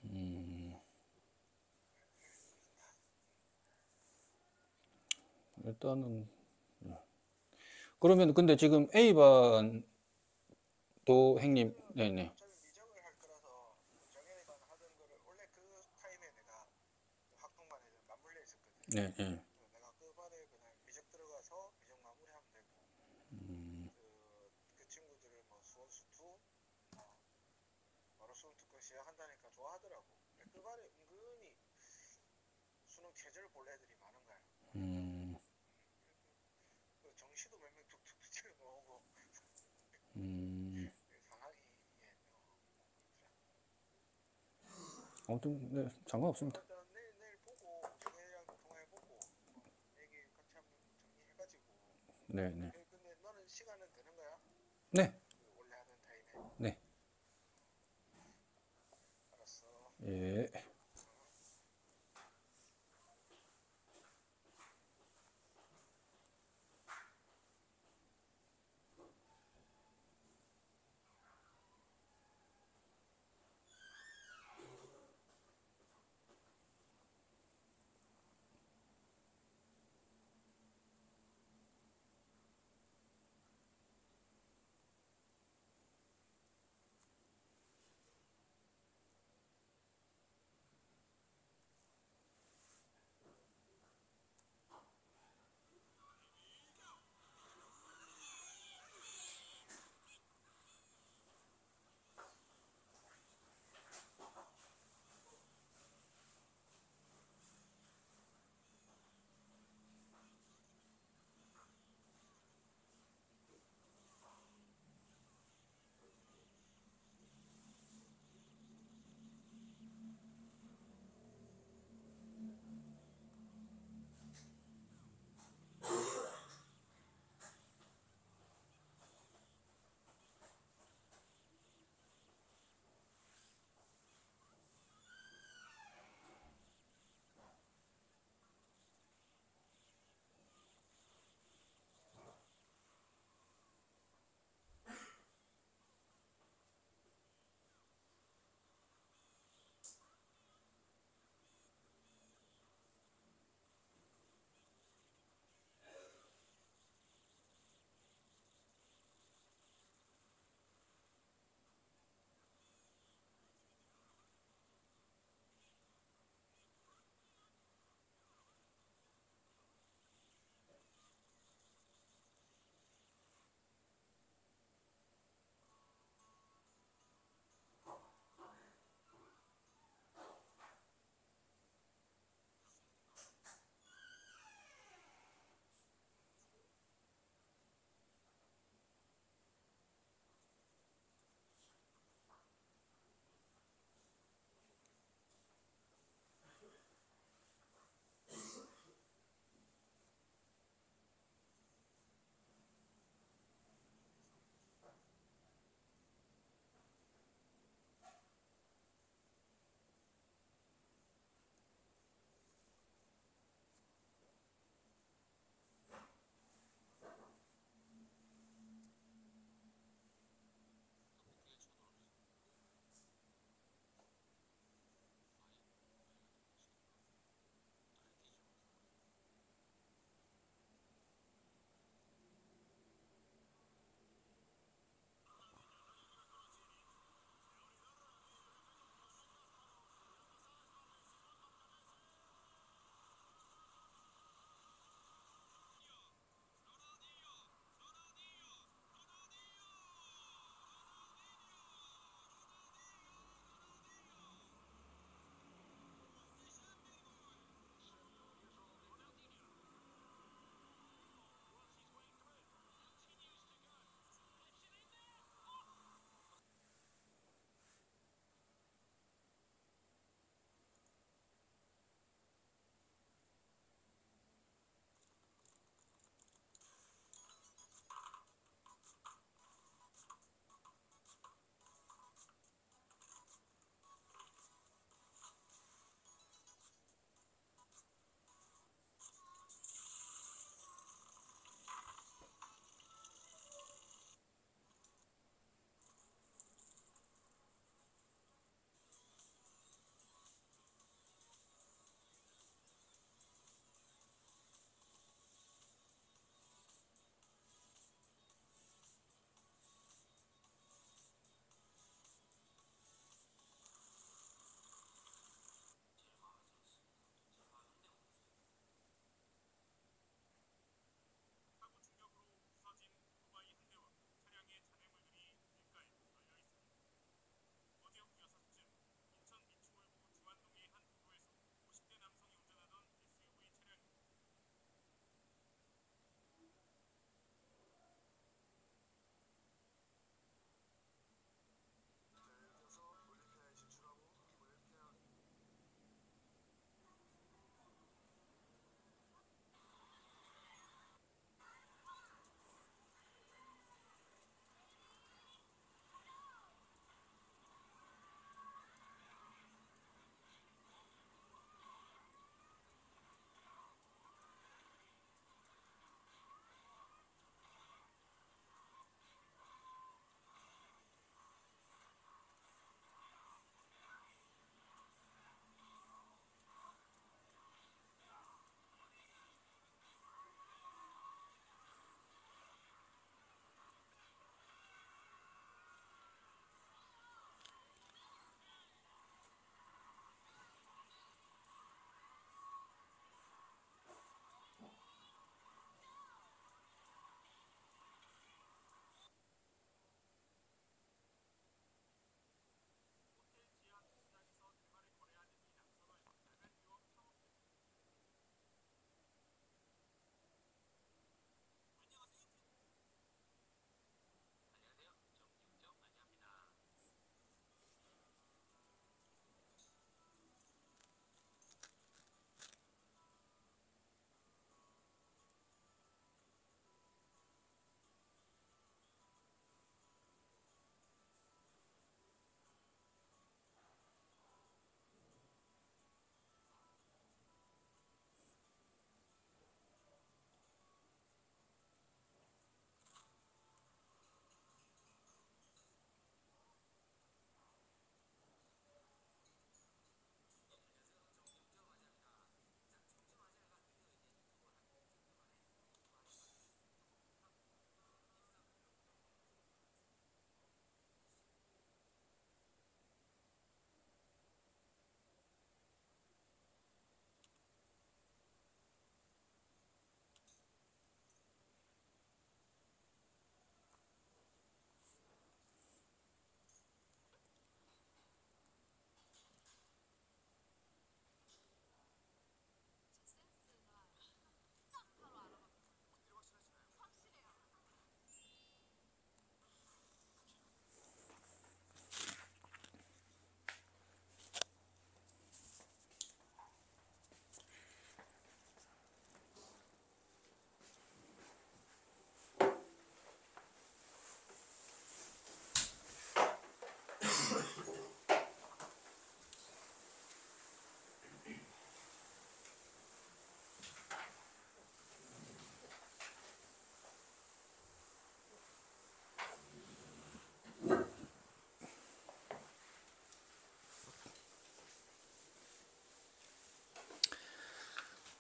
음, 일단은 그러면 근데 지금 A반도 행님, 네네, 네네, 음, 음, 아무튼 네, 상관없습니다. 네네, 네, 네, 예.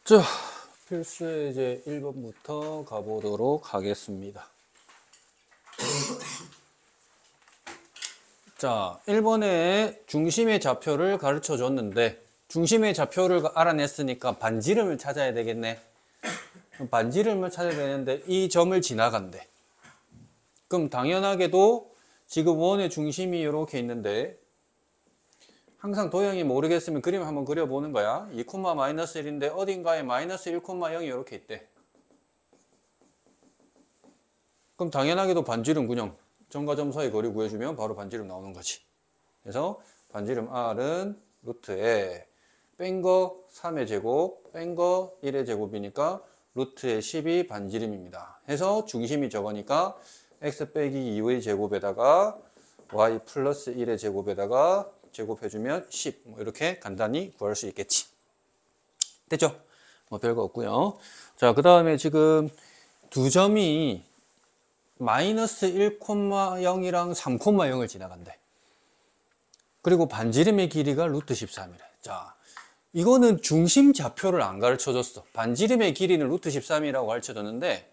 자, 필수 이제 1번부터 가보도록 하겠습니다. 자, 1번에 중심의 좌표를 가르쳐 줬는데 중심의 좌표를 알아냈으니까 반지름을 찾아야 되겠네. 반지름을 찾아야 되는데 이 점을 지나간대. 그럼 당연하게도 지금 원의 중심이 이렇게 있는데 항상 도형이 모르겠으면 그림 한번 그려보는 거야. 2,-1인데 어딘가에 -1,0이 이렇게 있대. 그럼 당연하게도 반지름 그냥 점과 점 사이 거리 구해주면 바로 반지름 나오는 거지. 그래서 반지름 R은 루트에 뺀 거 3의 제곱, 뺀 거 1의 제곱이니까 루트의 10이 반지름입니다. 해서 중심이 저거니까 x 빼기 2의 제곱에다가 y 플러스 1의 제곱에다가 제곱해주면 10. 뭐 이렇게 간단히 구할 수 있겠지. 됐죠? 뭐 별거 없고요. 자, 그 다음에 지금 두 점이 마이너스 1,0이랑 3,0을 지나간대. 그리고 반지름의 길이가 루트 13이래. 자, 이거는 중심 좌표를 안 가르쳐 줬어. 반지름의 길이는 루트 13이라고 가르쳐 줬는데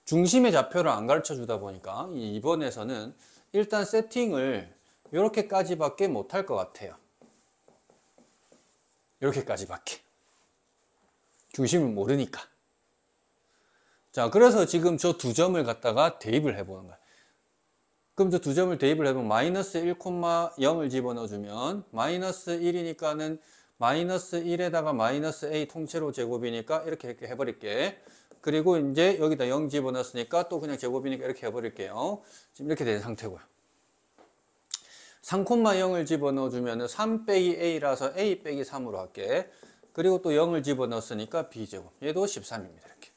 중심의 좌표를 안 가르쳐 주다 보니까 이번에서는 일단 세팅을 이렇게까지밖에 못할 것 같아요. 이렇게까지밖에. 중심을 모르니까. 자, 그래서 지금 저 두 점을 갖다가 대입을 해보는 거야. 그럼 저 두 점을 대입을 해보면 마이너스 1,0을 집어넣어주면 마이너스 1이니까는 마이너스 1에다가 마이너스 a 통째로 제곱이니까 이렇게 해버릴게. 그리고 이제 여기다 0 집어넣었으니까 또 그냥 제곱이니까 이렇게 해버릴게요. 지금 이렇게 된 상태고요. 3,0을 집어넣어주면 3 빼기 a라서 a 빼기 3으로 할게. 그리고 또 0을 집어넣었으니까 b제곱. 얘도 13입니다. 이렇게.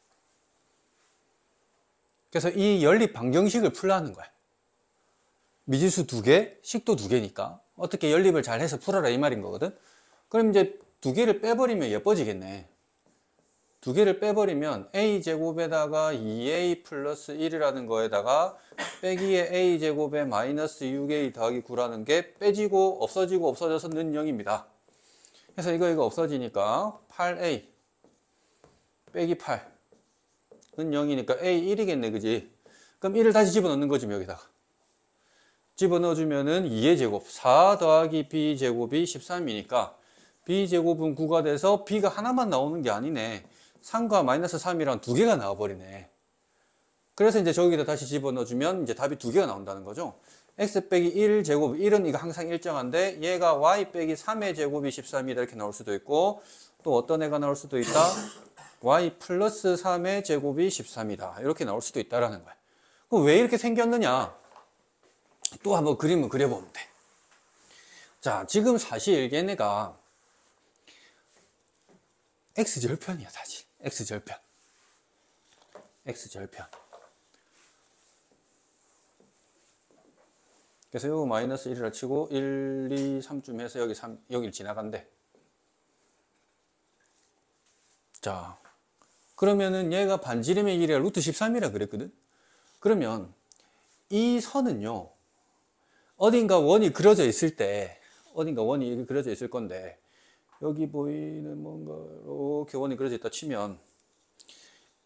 그래서 이 연립 방정식을 풀라는 거야. 미지수 2개, 식도 2개니까 어떻게 연립을 잘 해서 풀어라 이 말인 거거든. 그럼 이제 2개를 빼버리면 예뻐지겠네. 2개를 빼버리면 a제곱에다가 2a 플러스 1이라는 거에다가 빼기에 a제곱에 마이너스 6a 더하기 9라는 게 빼지고 없어지고 없어져서 는 0입니다. 그래서 이거 없어지니까 8a 빼기 8은 0이니까 a 1이겠네, 그지? 그럼 1을 다시 집어넣는 거지, 여기다가. 집어넣어주면은 2의 제곱, 4 더하기 b 제곱이 13이니까 b 제곱은 9가 돼서 b가 하나만 나오는 게 아니네. 3과 마이너스 3이랑 2개가 나와버리네. 그래서 이제 저기다 다시 집어넣어주면 이제 답이 2개가 나온다는 거죠. x 빼기 1 제곱, 1은 이거 항상 일정한데 얘가 y 빼기 3의 제곱이 13이다 이렇게 나올 수도 있고 또 어떤 애가 나올 수도 있다. y 플러스 3의 제곱이 13이다 이렇게 나올 수도 있다라는 거야. 그럼 왜 이렇게 생겼느냐? 또 한번 그림을 그려보면 돼. 자, 지금 사실 얘네가 x절편이야, 사실. x절편. x절편. 그래서 이거 마이너스 1이라 치고 1, 2, 3쯤 해서 여기 3, 여기를 지나간대. 자, 그러면은 얘가 반지름의 길이가 루트 13이라 그랬거든? 그러면 이 선은요, 어딘가 원이 그려져 있을 때, 어딘가 원이 그려져 있을 건데, 여기 보이는 뭔가, 이렇게 원이 그려져 있다 치면,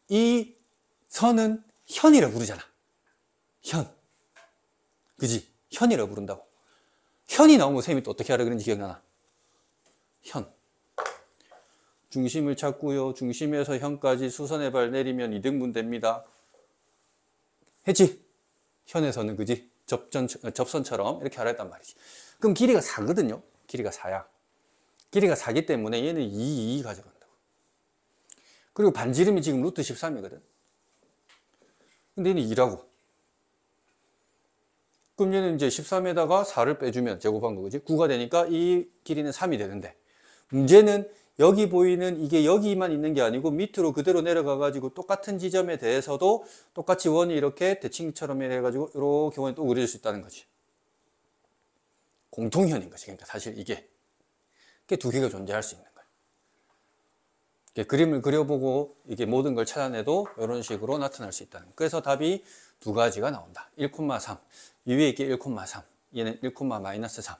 이 선은 현이라 부르잖아. 현. 그지? 현이라 부른다고. 현이 나오면 쌤이 또 어떻게 하라 그런지 기억나나? 현. 중심을 찾고요. 중심에서 현까지 수선의 발 내리면 이등분 됩니다. 했지? 현에서는 그지? 접선처럼 이렇게 하라 했단 말이지. 그럼 길이가 4거든요. 길이가 4야. 길이가 4기 때문에 얘는 2 가져간다고. 그리고 반지름이 지금 루트 13이거든. 근데 얘는 2라고. 그럼 얘는 이제 13에다가 4를 빼주면 제곱한 거지. 9가 되니까 이 길이는 3이 되는데 문제는 여기 보이는 이게 여기만 있는 게 아니고 밑으로 그대로 내려가 가지고 똑같은 지점에 대해서도 똑같이 원이 이렇게 대칭처럼 해가지고 이렇게 원이 또 그려질 수 있다는 거지. 공통현인 거지. 그러니까 사실 이게 두 개가 존재할 수 있는 거야. 그림을 그려보고 이게 모든 걸 찾아내도 이런 식으로 나타날 수 있다는 거야. 그래서 답이 두 가지가 나온다. 1,3 이 위에 있게 1,3 얘는 1,-3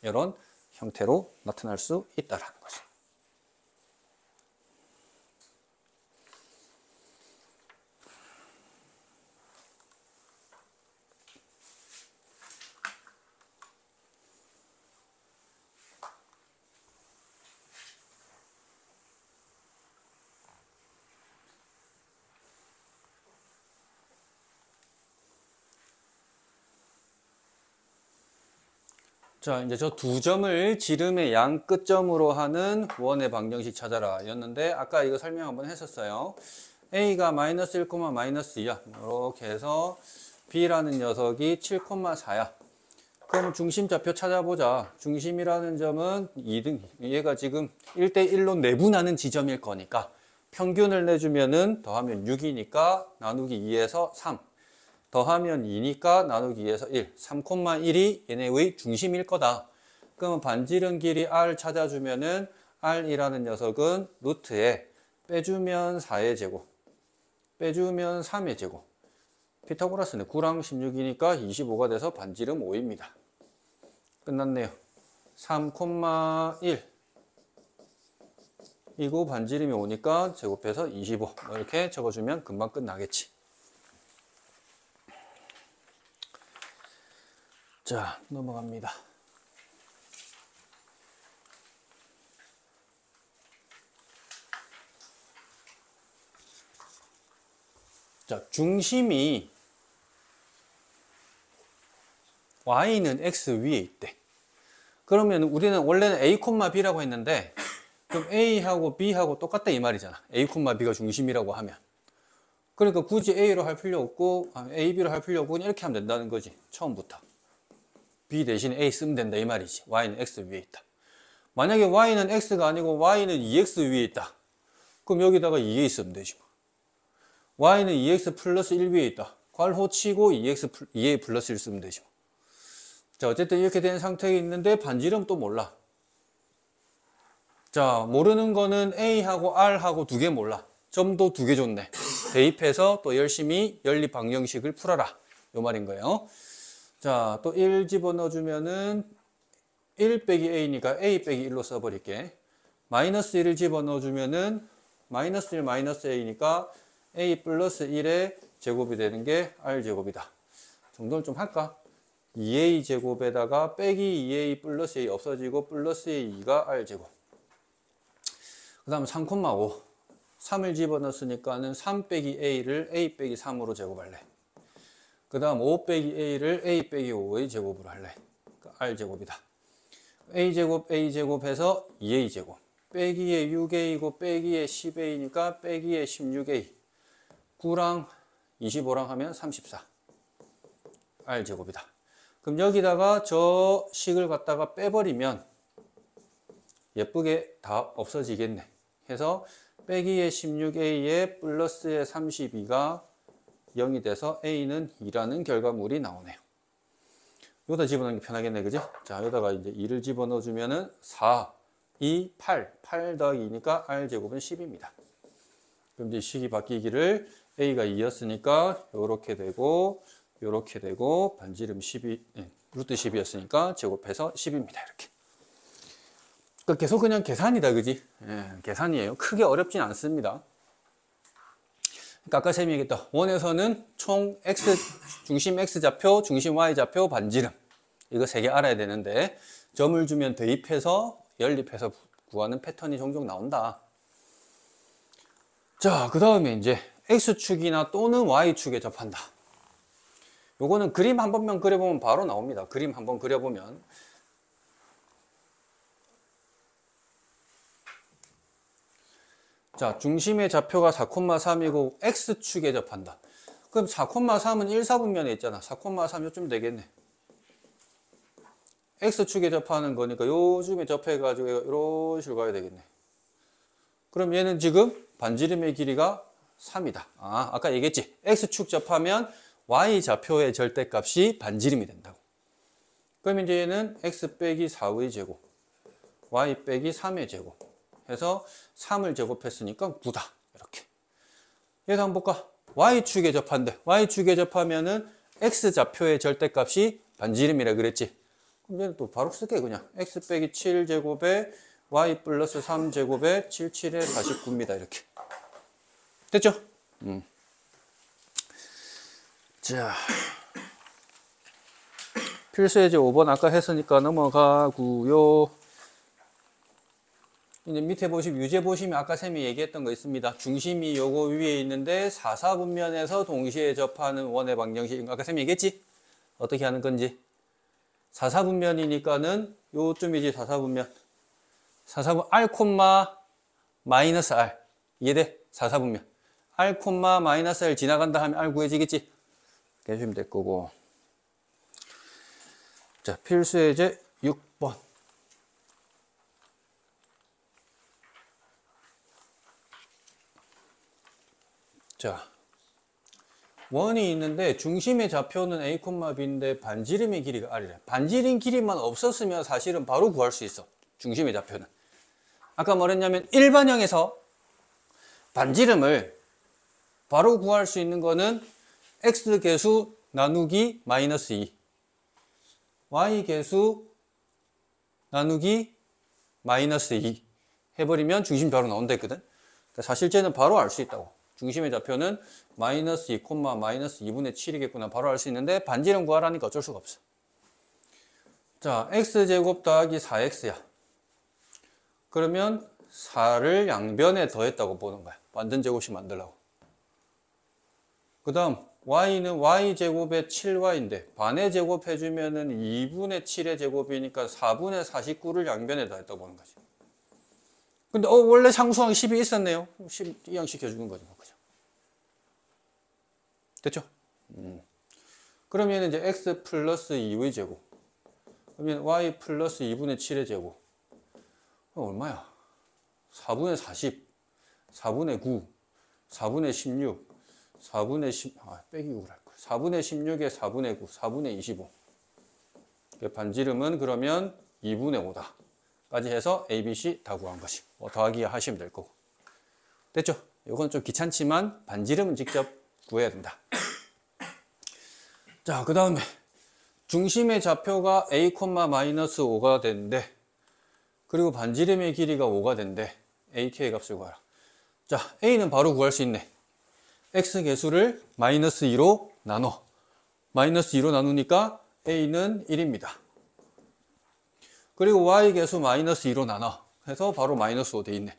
이런 형태로 나타날 수 있다라는 거지. 자, 이제 저 두 점을 지름의 양 끝점으로 하는 원의 방정식 찾아라 였는데 아까 이거 설명 한번 했었어요. A가 마이너스 1, 마이너스 2야. 이렇게 해서 B라는 녀석이 7,4야. 그럼 중심좌표 찾아보자. 중심이라는 점은 2등. 얘가 지금 1대1로 내분하는 지점일 거니까 평균을 내주면은 더하면 6이니까 나누기 2에서 3. 더하면 2니까 나누기 2에서 1. 3,1이 얘네의 중심일 거다. 그러면 반지름 길이 R 찾아주면은 R이라는 녀석은 루트에 빼주면 4의 제곱, 빼주면 3의 제곱. 피타고라스는 9랑 16이니까 25가 돼서 반지름 5입니다. 끝났네요. 3,1 이거 반지름이 5니까 제곱해서 25 이렇게 적어주면 금방 끝나겠지. 자, 넘어갑니다. 자, 중심이 Y는 X 위에 있대. 그러면 우리는 원래는 A, B라고 했는데 그럼 A하고 B하고 똑같다 이 말이잖아. A, B가 중심이라고 하면. 그러니까 굳이 A로 할 필요 없고 A, B로 할 필요 없고 그냥 이렇게 하면 된다는 거지. 처음부터. B 대신에 A 쓰면 된다 이 말이지. Y는 X 위에 있다. 만약에 Y는 X가 아니고 Y는 2X 위에 있다. 그럼 여기다가 2A 쓰면 되지. Y는 2X 플러스 1 위에 있다. 괄호 치고 2A 플러스 1 쓰면 되죠. 자, 어쨌든 이렇게 된 상태에 있는데 반지름 또 몰라. 자, 모르는 거는 A하고 R하고 두 개 몰라. 점도 두 개 줬네. 대입해서 또 열심히 연립 방정식을 풀어라. 요 말인 거예요. 자, 또 1 집어넣어주면은 1 빼기 A니까 A 빼기 1로 써버릴게. 마이너스 1을 집어넣어주면은 마이너스 1 마이너스 A니까 A 플러스 1의 제곱이 되는 게 R제곱이다. 정도는 좀 할까? 2A 제곱에다가 빼기 2A 플러스 A 없어지고 플러스 A2가 R제곱. 그 다음 3,5 3을 집어넣었으니까는 3 빼기 A를 A 빼기 3으로 제곱할래. 그 다음 5 빼기 A를 A 빼기 5의 제곱으로 할래. 그러니까 R제곱이다. A제곱 A제곱 해서 2A제곱. 빼기에 6A고 빼기에 10A니까 빼기에 16A. 9랑 25랑 하면 34. R제곱이다. 그럼 여기다가 저 식을 갖다가 빼버리면 예쁘게 다 없어지겠네. 해서 빼기의 16A에 플러스의 32가 0이 돼서 A는 2라는 결과물이 나오네요. 여기다 집어넣는 게 편하겠네, 그지? 자, 여기다가 이제 2를 집어넣어주면은 4, 2, 8. 8 더하기 2니까 R제곱은 10입니다. 그럼 이제 식이 바뀌기를 A가 2였으니까 요렇게 되고 요렇게 되고 반지름 12, 루트 10이었으니까 제곱해서 10입니다. 이렇게. 그러니까 계속 그냥 계산이다, 그지? 예, 계산이에요. 크게 어렵진 않습니다. 그러니까 아까 쌤이 얘기했던 원에서는 총 X, 중심 X좌표, 중심 Y좌표, 반지름. 이거 3개 알아야 되는데 점을 주면 대입해서 연립해서 구하는 패턴이 종종 나온다. 자, 그 다음에 이제 X축이나 또는 Y축에 접한다. 요거는 그림 한 번만 그려보면 바로 나옵니다. 그림 한번 그려보면. 자, 중심의 좌표가 4,3이고 X축에 접한다. 그럼 4,3은 1, 4분면에 있잖아. 4,3 요쯤 되겠네. X축에 접하는 거니까 요즘에 접해가지고 이런 식으로 가야 되겠네. 그럼 얘는 지금 반지름의 길이가 3이다. 아, 아까 얘기했지. X축 접하면 Y좌표의 절대값이 반지름이 된다고. 그럼 이제 얘는 X 빼기 4의 제곱, Y 빼기 3의 제곱 해서 3을 제곱했으니까 9다. 이렇게. 얘도 한번 볼까? Y축에 접한대. Y축에 접하면은 X좌표의 절대값이 반지름이라 그랬지. 그럼 얘는 또 바로 쓸게 그냥. X 빼기 7제곱에 Y 플러스 3제곱에 77에 49입니다. 이렇게. 됐죠? 자, 필수예제 5번 아까 했으니까 넘어가고요. 이제 밑에 보시면 유제 보시면 아까 쌤이 얘기했던 거 있습니다. 중심이 요거 위에 있는데 4, 4분면에서 동시에 접하는 원의 방정식. 아까 쌤이 얘기했지? 어떻게 하는 건지. 4사분면이니까는 요쯤이지 4사분면. 4사분 R 콤마 마이너스 R. 이해돼? 4사분면. R 콤마 마이너스 R 지나간다 하면 R 구해지겠지? 이렇게 해주면 될 거고. 자, 필수 예제 6번. 자, 원이 있는데 중심의 좌표는 A, B인데 반지름의 길이가 R이래. 반지름 길이만 없었으면 사실은 바로 구할 수 있어. 중심의 좌표는. 아까 뭐랬냐면 일반형에서 반지름을 바로 구할 수 있는 거는 X 개수 나누기 마이너스 2, Y 개수 나누기 마이너스 2 해버리면 중심 바로 나온다 했거든. 그러니까 사실제는 바로 알 수 있다고. 중심의 좌표는 마이너스 2, 마이너스 2분의 7이겠구나. 바로 알 수 있는데 반지름 구하라니까 어쩔 수가 없어. 자, x제곱 더하기 4x야. 그러면 4를 양변에 더했다고 보는 거야. 완전 제곱식 만들라고. 그 다음 y는 y제곱에 7y인데 반의 제곱 해주면은 2분의 7의 제곱이니까 4분의 49를 양변에 더했다고 보는 거지. 근데 원래 상수항 10이 있었네요. 10 이항시켜주는 거죠. 그죠? 됐죠? 그러면 이제 x 플러스 2의 제곱. 그러면 y 플러스 2분의 7의 제곱. 얼마야? 4분의 40, 4분의 9, 4분의 16, 4분의 10, 빼기 9를 할 거야. 4분의 16에 4분의 9, 4분의 25. 반지름은 그러면 2분의 5다. 까지 해서 A, B, C 다 구한 것이. 더하기 하시면 될 거고. 됐죠? 이건 좀 귀찮지만 반지름은 직접 구해야 된다. 자, 그 다음에 중심의 좌표가 A, 마이너스 5가 된대. 그리고 반지름의 길이가 5가 된대. AK 값을 구하라. 자, A는 바로 구할 수 있네. X 개수를 마이너스 2로 나눠. 마이너스 2로 나누니까 A는 1입니다. 그리고 Y 개수 마이너스 2로 나눠. 해서 바로 마이너스 5 돼 있네.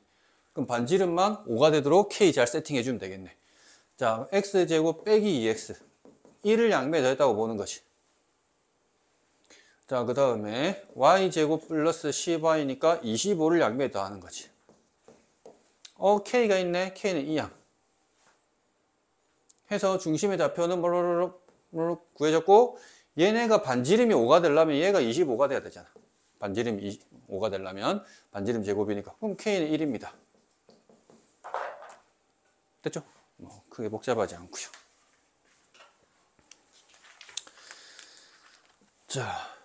그럼 반지름만 5가 되도록 K 잘 세팅해 주면 되겠네. 자, X제곱 빼기 2X. 1을 양변에 더했다고 보는 것이. 자, 그 다음에 Y제곱 플러스 10Y니까 25를 양변에 더하는 거지. K가 있네. K는 2양. 해서 중심의 좌표는 구해졌고, 얘네가 반지름이 5가 되려면 얘가 25가 돼야 되잖아. 반지름이 5가 되려면 반지름 제곱이니까. 그럼 K는 1입니다. 됐죠? 크게 복잡하지 않고요. 자.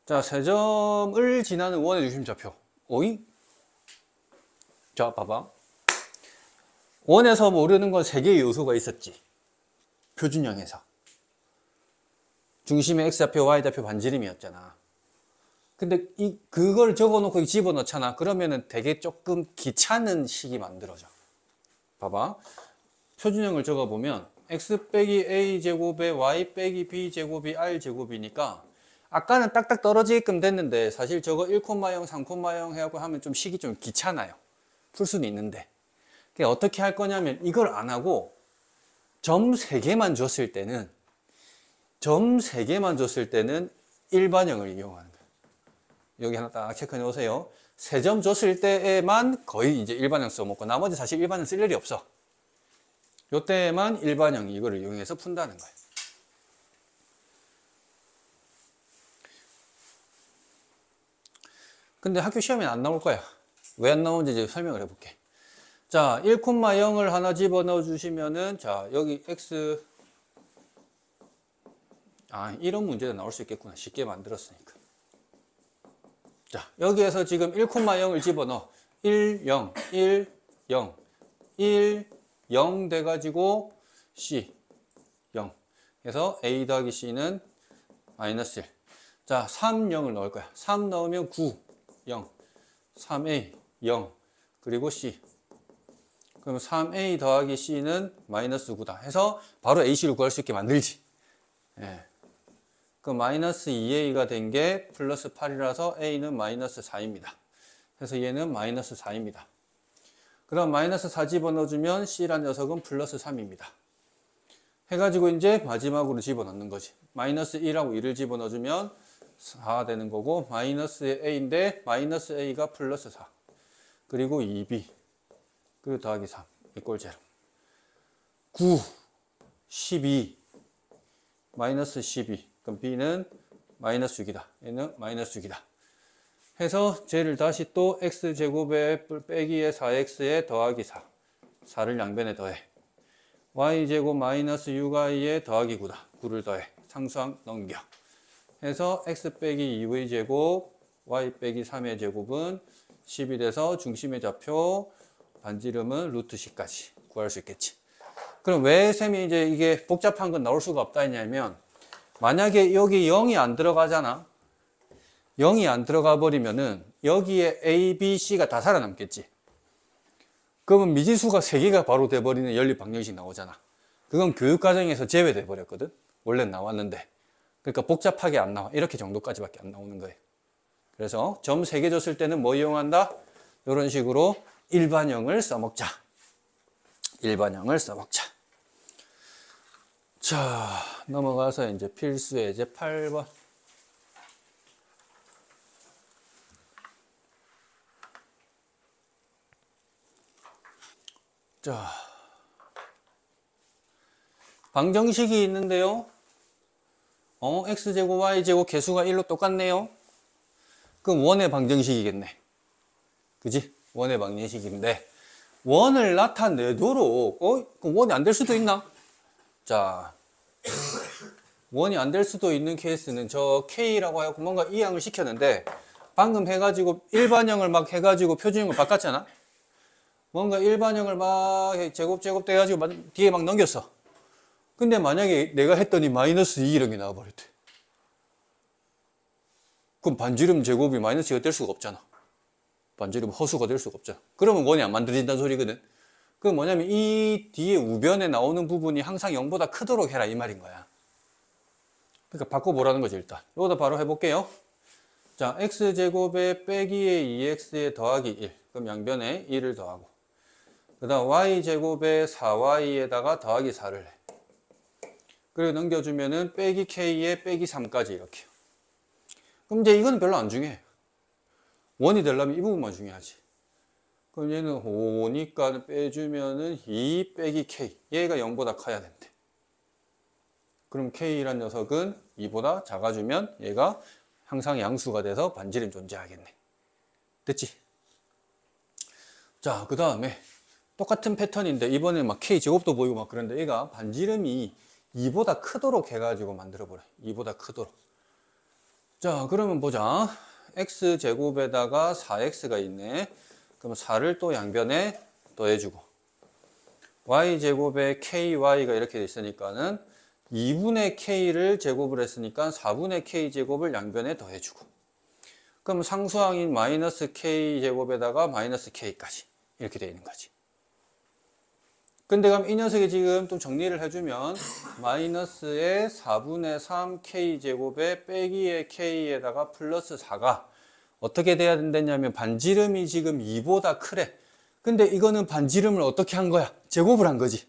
자, 세점을 지나는 원의 중심좌표. 오잉? 자, 봐봐. 원에서 모르는 건 3개의 요소가 있었지. 표준형에서. 중심의 X좌표, Y좌표 반지름이었잖아. 근데 그걸 적어놓고 집어넣잖아. 그러면은 되게 조금 귀찮은 식이 만들어져. 봐봐. 표준형을 적어보면 X 빼기 A제곱에 Y 빼기 B제곱이 R제곱이니까 아까는 딱딱 떨어지게끔 됐는데 사실 저거 1,0, 3,0 해갖고 하면 좀 식이 좀 귀찮아요. 풀 수는 있는데. 그러니까 어떻게 할 거냐면 이걸 안 하고 점 3개만 줬을 때는 일반형을 이용하는 거예요. 여기 하나 딱 체크해 놓으세요. 3점 줬을 때에만 거의 이제 일반형 써먹고 나머지 사실 일반형 쓸 일이 없어. 요때만 일반형 이거를 이용해서 푼다는 거예요. 근데 학교 시험에 안 나올 거야. 왜 안 나오는지 이제 설명을 해볼게. 자, 1,0을 하나 집어넣어 주시면은, 자, 여기 x, 이런 문제도 나올 수 있겠구나. 쉽게 만들었으니까. 자, 여기에서 지금 1,0을 집어넣어. 1, 0, 1, 0, 1, 0 돼가지고 C, 0. 그래서 A 더하기 C는 마이너스 1. 자, 3, 0을 넣을 거야. 3 넣으면 9, 0, 3A, 0, 그리고 C. 그럼 3a 더하기 c는 마이너스 9다 해서 바로 ac를 구할 수 있게 만들지. 예. 그 마이너스 2a가 된 게 플러스 8이라서 a는 마이너스 4입니다. 그래서 얘는 마이너스 4입니다. 그럼 마이너스 4 집어넣어주면 c란 녀석은 플러스 3입니다. 해가지고 이제 마지막으로 집어넣는 거지. 마이너스 1하고 2를 집어넣어주면 4 되는 거고 마이너스 a인데 마이너스 a가 플러스 4 그리고 2b 그리고 더하기 3 이꼴 0 9 12 마이너스 12 그럼 b는 마이너스 6이다. 얘는 마이너스 6이다. 해서 쟤를 다시 또 x제곱에 빼기에 4x에 더하기 4 4를 양변에 더해 y제곱 마이너스 6i에 더하기 9다. 9를 더해 상수항 넘겨 해서 x 빼기 2의 제곱 y 빼기 3의 제곱은 10이 돼서 중심의 좌표 반지름은 루트 10까지 구할 수 있겠지. 그럼 왜 쌤이 이제 이게 복잡한 건 나올 수가 없다 했냐면 만약에 여기 0이 안 들어가잖아. 0이 안 들어가 버리면은 여기에 A, B, C가 다 살아남겠지. 그러면 미지수가 3개가 바로 돼버리는 연립 방정식 나오잖아. 그건 교육과정에서 제외돼 버렸거든. 원래는 나왔는데. 그러니까 복잡하게 안 나와. 이렇게 정도까지밖에 안 나오는 거예요. 그래서 점 3개 줬을 때는 뭐 이용한다? 이런 식으로 일반형을 써먹자. 일반형을 써먹자. 자, 넘어가서 이제 필수 예제 8번. 자, 방정식이 있는데요. x제곱 y제곱 개수가 1로 똑같네요. 그럼 원의 방정식이겠네. 그지? 원의 방정식인데 원을 나타내도록 그럼 원이 안 될 수도 있나? 자, 원이 안 될 수도 있는 케이스는 저 K라고 하고 뭔가 이항을 시켰는데 방금 해가지고 일반형을 막 해가지고 표준형을 바꿨잖아. 뭔가 일반형을 막 제곱 돼가지고 뒤에 막 넘겼어. 근데 만약에 내가 했더니 마이너스 2 이런 게 나와버렸대. 그럼 반지름 제곱이 마이너스 2가 될 수가 없잖아. 반지름 허수가 될 수가 없잖아. 그러면 원이 안 만들어진다는 소리거든. 그건 뭐냐면 이 뒤에 우변에 나오는 부분이 항상 0보다 크도록 해라 이 말인 거야. 그러니까 바꿔보라는 거지 일단. 이거도 바로 해볼게요. 자, x제곱에 빼기에 2x에 더하기 1. 그럼 양변에 1을 더하고. 그 다음 y제곱에 4y에다가 더하기 4를 해. 그리고 넘겨주면은 빼기 k에 빼기 3까지 이렇게. 그럼 이제 이거는 별로 안 중요해. 원이 되려면 이 부분만 중요하지. 그럼 얘는 5니까 빼주면은 2 빼기 k. 얘가 0보다 커야 된대. 그럼 k란 녀석은 2보다 작아주면 얘가 항상 양수가 돼서 반지름 존재하겠네. 됐지? 자, 그 다음에 똑같은 패턴인데 이번에 막 k제곱도 보이고 막 그런데 얘가 반지름이 2보다 크도록 해가지고 만들어버려. 2보다 크도록. 자, 그러면 보자. x제곱에다가 4x가 있네. 그럼 4를 또 양변에 더해주고 y제곱에 ky가 이렇게 있으니까는 2분의 k를 제곱을 했으니까 4분의 k제곱을 양변에 더해주고 그럼 상수항인 마이너스 k제곱에다가 마이너스 k까지 이렇게 되어 있는 거지. 근데 그럼 이 녀석이 지금 좀 정리를 해주면 마이너스의 4분의 3 k제곱에 빼기의 k에다가 플러스 4가 어떻게 돼야 된다냐면 반지름이 지금 2보다 크래. 근데 이거는 반지름을 어떻게 한 거야? 제곱을 한 거지.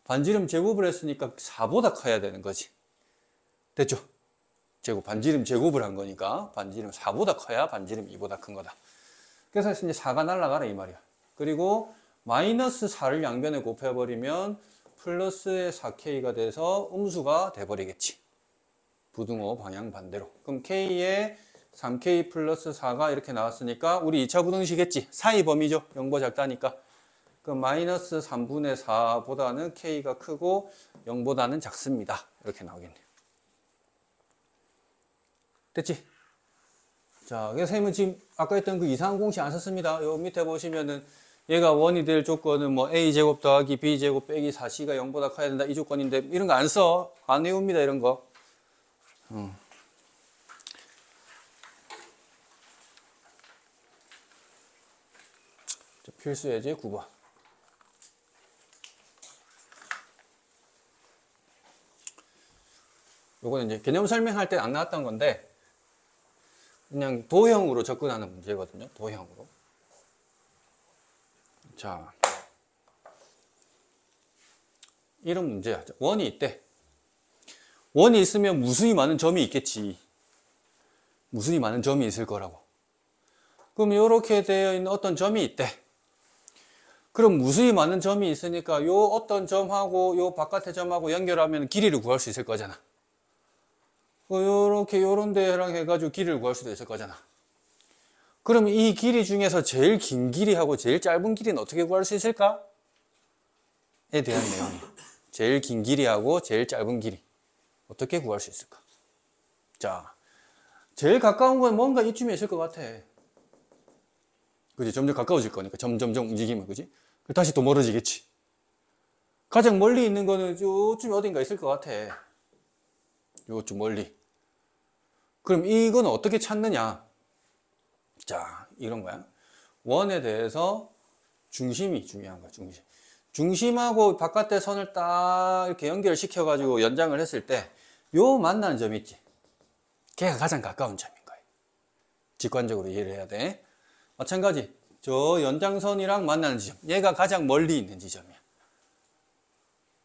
반지름 제곱을 했으니까 4보다 커야 되는 거지. 됐죠? 반지름 제곱을 한 거니까 반지름 4보다 커야 반지름 2보다 큰 거다. 그래서 이제 4가 날아가라 이 말이야. 그리고 마이너스 4를 양변에 곱해버리면 플러스의 4k가 돼서 음수가 돼버리겠지. 부등호 방향 반대로. 그럼 k에 3k 플러스 4가 이렇게 나왔으니까 우리 2차 부등식이겠지. 사이 범위죠. 0보다 작다니까. 그럼 마이너스 3분의 4보다는 k가 크고 0보다는 작습니다. 이렇게 나오겠네요. 됐지? 자, 그래서 선생님은 지금 아까 했던 그 이상한 공식 안 썼습니다. 요 밑에 보시면은 얘가 원이 될 조건은 뭐 a제곱 더하기 b제곱 빼기 4c가 0보다 커야 된다 이 조건인데 이런 거 안 써. 안 외웁니다 이런 거. 필수 예제 9번. 요거는 이제 개념 설명할 때 안 나왔던 건데 그냥 도형으로 접근하는 문제거든요. 도형으로. 자, 이런 문제야. 원이 있대. 원이 있으면 무수히 많은 점이 있겠지. 무수히 많은 점이 있을 거라고. 그럼 이렇게 되어 있는 어떤 점이 있대. 그럼 무수히 많은 점이 있으니까 요 어떤 점하고 요 바깥의 점하고 연결하면 길이를 구할 수 있을 거잖아. 요렇게 요런 데랑 해가지고 길이를 구할 수도 있을 거잖아. 그럼 이 길이 중에서 제일 긴 길이하고 제일 짧은 길이는 어떻게 구할 수 있을까? 에 대한 내용이. 제일 긴 길이하고 제일 짧은 길이 어떻게 구할 수 있을까? 자, 제일 가까운 건 뭔가 이쯤에 있을 것 같아. 그지? 점점 가까워질 거니까 점점점 움직이면, 그지? 다시 또 멀어지겠지. 가장 멀리 있는 거는 요쯤 어딘가 있을 것 같아. 요쯤 멀리. 그럼 이건 어떻게 찾느냐? 자, 이런 거야. 원에 대해서 중심이 중요한 거야, 중심. 중심하고 바깥의 선을 딱 이렇게 연결시켜가지고 연장을 했을 때, 요 만나는 점 있지? 걔가 가장 가까운 점인 거예요. 직관적으로 이해를 해야 돼. 마찬가지, 저 연장선이랑 만나는 지점. 얘가 가장 멀리 있는 지점이야.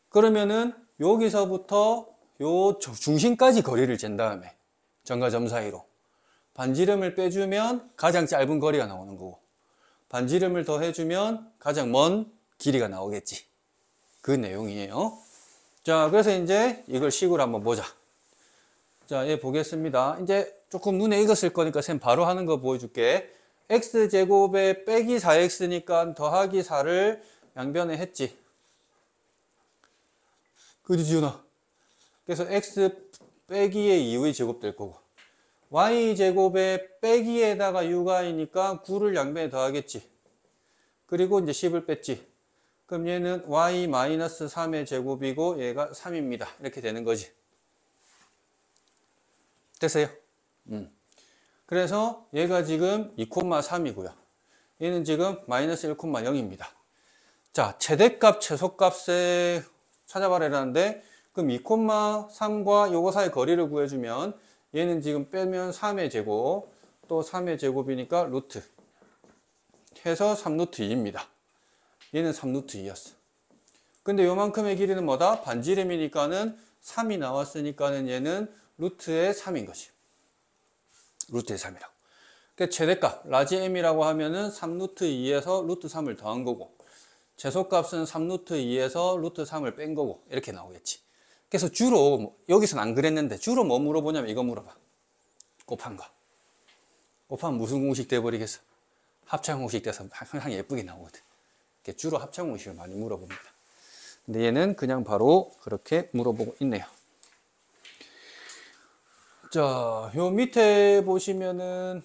그러면은 여기서부터 요 중심까지 거리를 잰 다음에 점과 점 사이로 반지름을 빼주면 가장 짧은 거리가 나오는 거고, 반지름을 더 해주면 가장 먼 길이가 나오겠지. 그 내용이에요. 자, 그래서 이제 이걸 식으로 한번 보자. 자, 얘 보겠습니다. 이제 조금 눈에 익었을 거니까 쌤 바로 하는 거 보여줄게. x제곱에 빼기 4x니까 더하기 4를 양변에 했지. 그지, 지훈아? 그래서 x 빼기의 2의 제곱 될 거고, y제곱에 빼기에다가 6i니까 9를 양변에 더하겠지. 그리고 이제 10을 뺐지. 그럼 얘는 y-3의 제곱이고 얘가 3입니다. 이렇게 되는 거지. 됐어요? 그래서 얘가 지금 2,3이고요. 얘는 지금 마이너스 1,0입니다. 자, 최대값, 최소값에 찾아봐라는데, 그럼 2,3과 요거 사이 거리를 구해주면 얘는 지금 빼면 3의 제곱, 또 3의 제곱이니까 루트 해서 3루트 2입니다. 얘는 3루트 2였어. 근데 요만큼의 길이는 뭐다? 반지름이니까는 3이 나왔으니까는 얘는 루트의 3인 거지. 루트의 3이라고. 그러니까 최대값, 라지 m이라고 하면은 3루트 2에서 루트 3을 더한 거고, 최소값은 3루트 2에서 루트 3을 뺀 거고, 이렇게 나오겠지. 그래서 주로, 여기서는 안 그랬는데, 주로 뭐 물어보냐면 이거 물어봐. 곱한 거. 곱하면 무슨 공식 돼버리겠어? 합창 공식 돼서 항상 예쁘게 나오거든. 주로 합창 공식을 많이 물어봅니다. 근데 얘는 그냥 바로 그렇게 물어보고 있네요. 자, 요 밑에 보시면은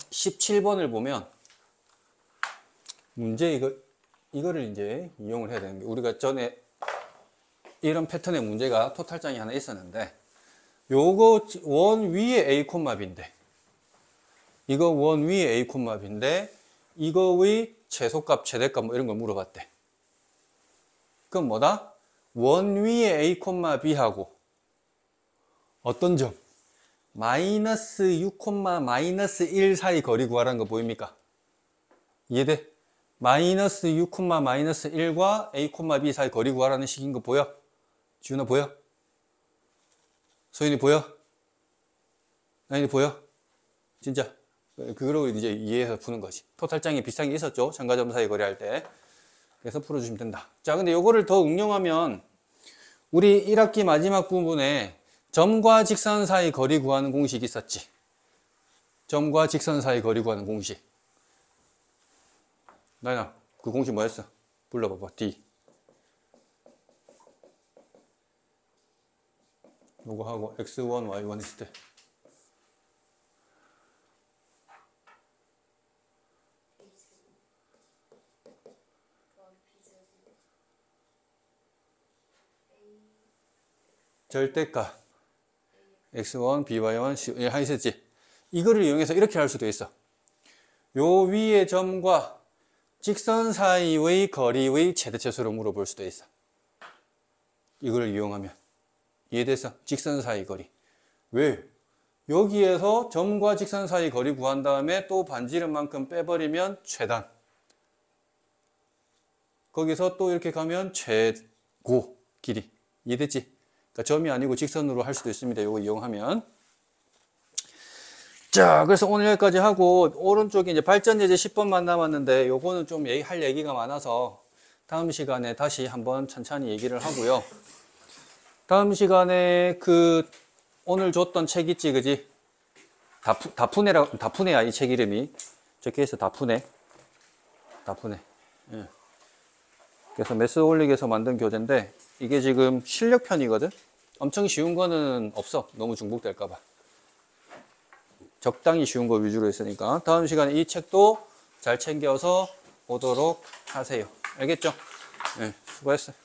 17번을 보면 문제 이거를 이제 이용을 해야 되는 게, 우리가 전에 이런 패턴의 문제가 토탈장이 하나 있었는데, 요거 원 위에 A, B인데, 이거 원 위에 A, B인데 이거의 최소값, 최대값 뭐 이런 걸 물어봤대. 그럼 뭐다? 원 위에 A, B하고 어떤 점? 마이너스 6, 마이너스 1 사이 거리 구하라는 거 보입니까? 이해돼? 마이너스 6, 마이너스 1과 A, B 사이 거리 구하라는 식인 거 보여? 지훈아 보여? 소윤이 보여? 나인이 보여? 진짜? 그거로 이제 이해해서 푸는 거지. 토탈장이 비슷한 게 있었죠? 점과 점 사이 거리 할 때. 그래서 풀어주시면 된다. 자, 근데 요거를 더 응용하면 우리 1학기 마지막 부분에 점과 직선 사이 거리 구하는 공식이 있었지. 점과 직선 사이 거리 구하는 공식. 나인아, 그 공식 뭐였어? 불러봐봐. D. 요거 하고 x1, y1 있을 때. 절대값 x1, by1, c1 하셨지? 이거를 이용해서 이렇게 할 수도 있어. 요 위의 점과 직선 사이의 거리의 최대치수를 물어볼 수도 있어. 이걸 이용하면. 이해됐어? 직선 사이 거리. 왜? 여기에서 점과 직선 사이 거리 구한 다음에 또 반지름만큼 빼버리면 최단. 거기서 또 이렇게 가면 최고 길이. 이해됐지? 그러니까 점이 아니고 직선으로 할 수도 있습니다. 이거 이용하면. 자, 그래서 오늘 여기까지 하고 오른쪽에 이제 발전 예제 10번만 남았는데 요거는 좀 할 얘기가 많아서 다음 시간에 다시 한번 천천히 얘기를 하고요. 다음 시간에 오늘 줬던 책 있지, 그지? 다푸네야, 이 책 이름이. 적혀있어, 다푸네. 예. 그래서 매스홀릭에서 만든 교재인데, 이게 지금 실력편이거든? 엄청 쉬운 거는 없어. 너무 중복될까봐. 적당히 쉬운 거 위주로 했으니까. 다음 시간에 이 책도 잘 챙겨서 보도록 하세요. 알겠죠? 네, 수고했어요.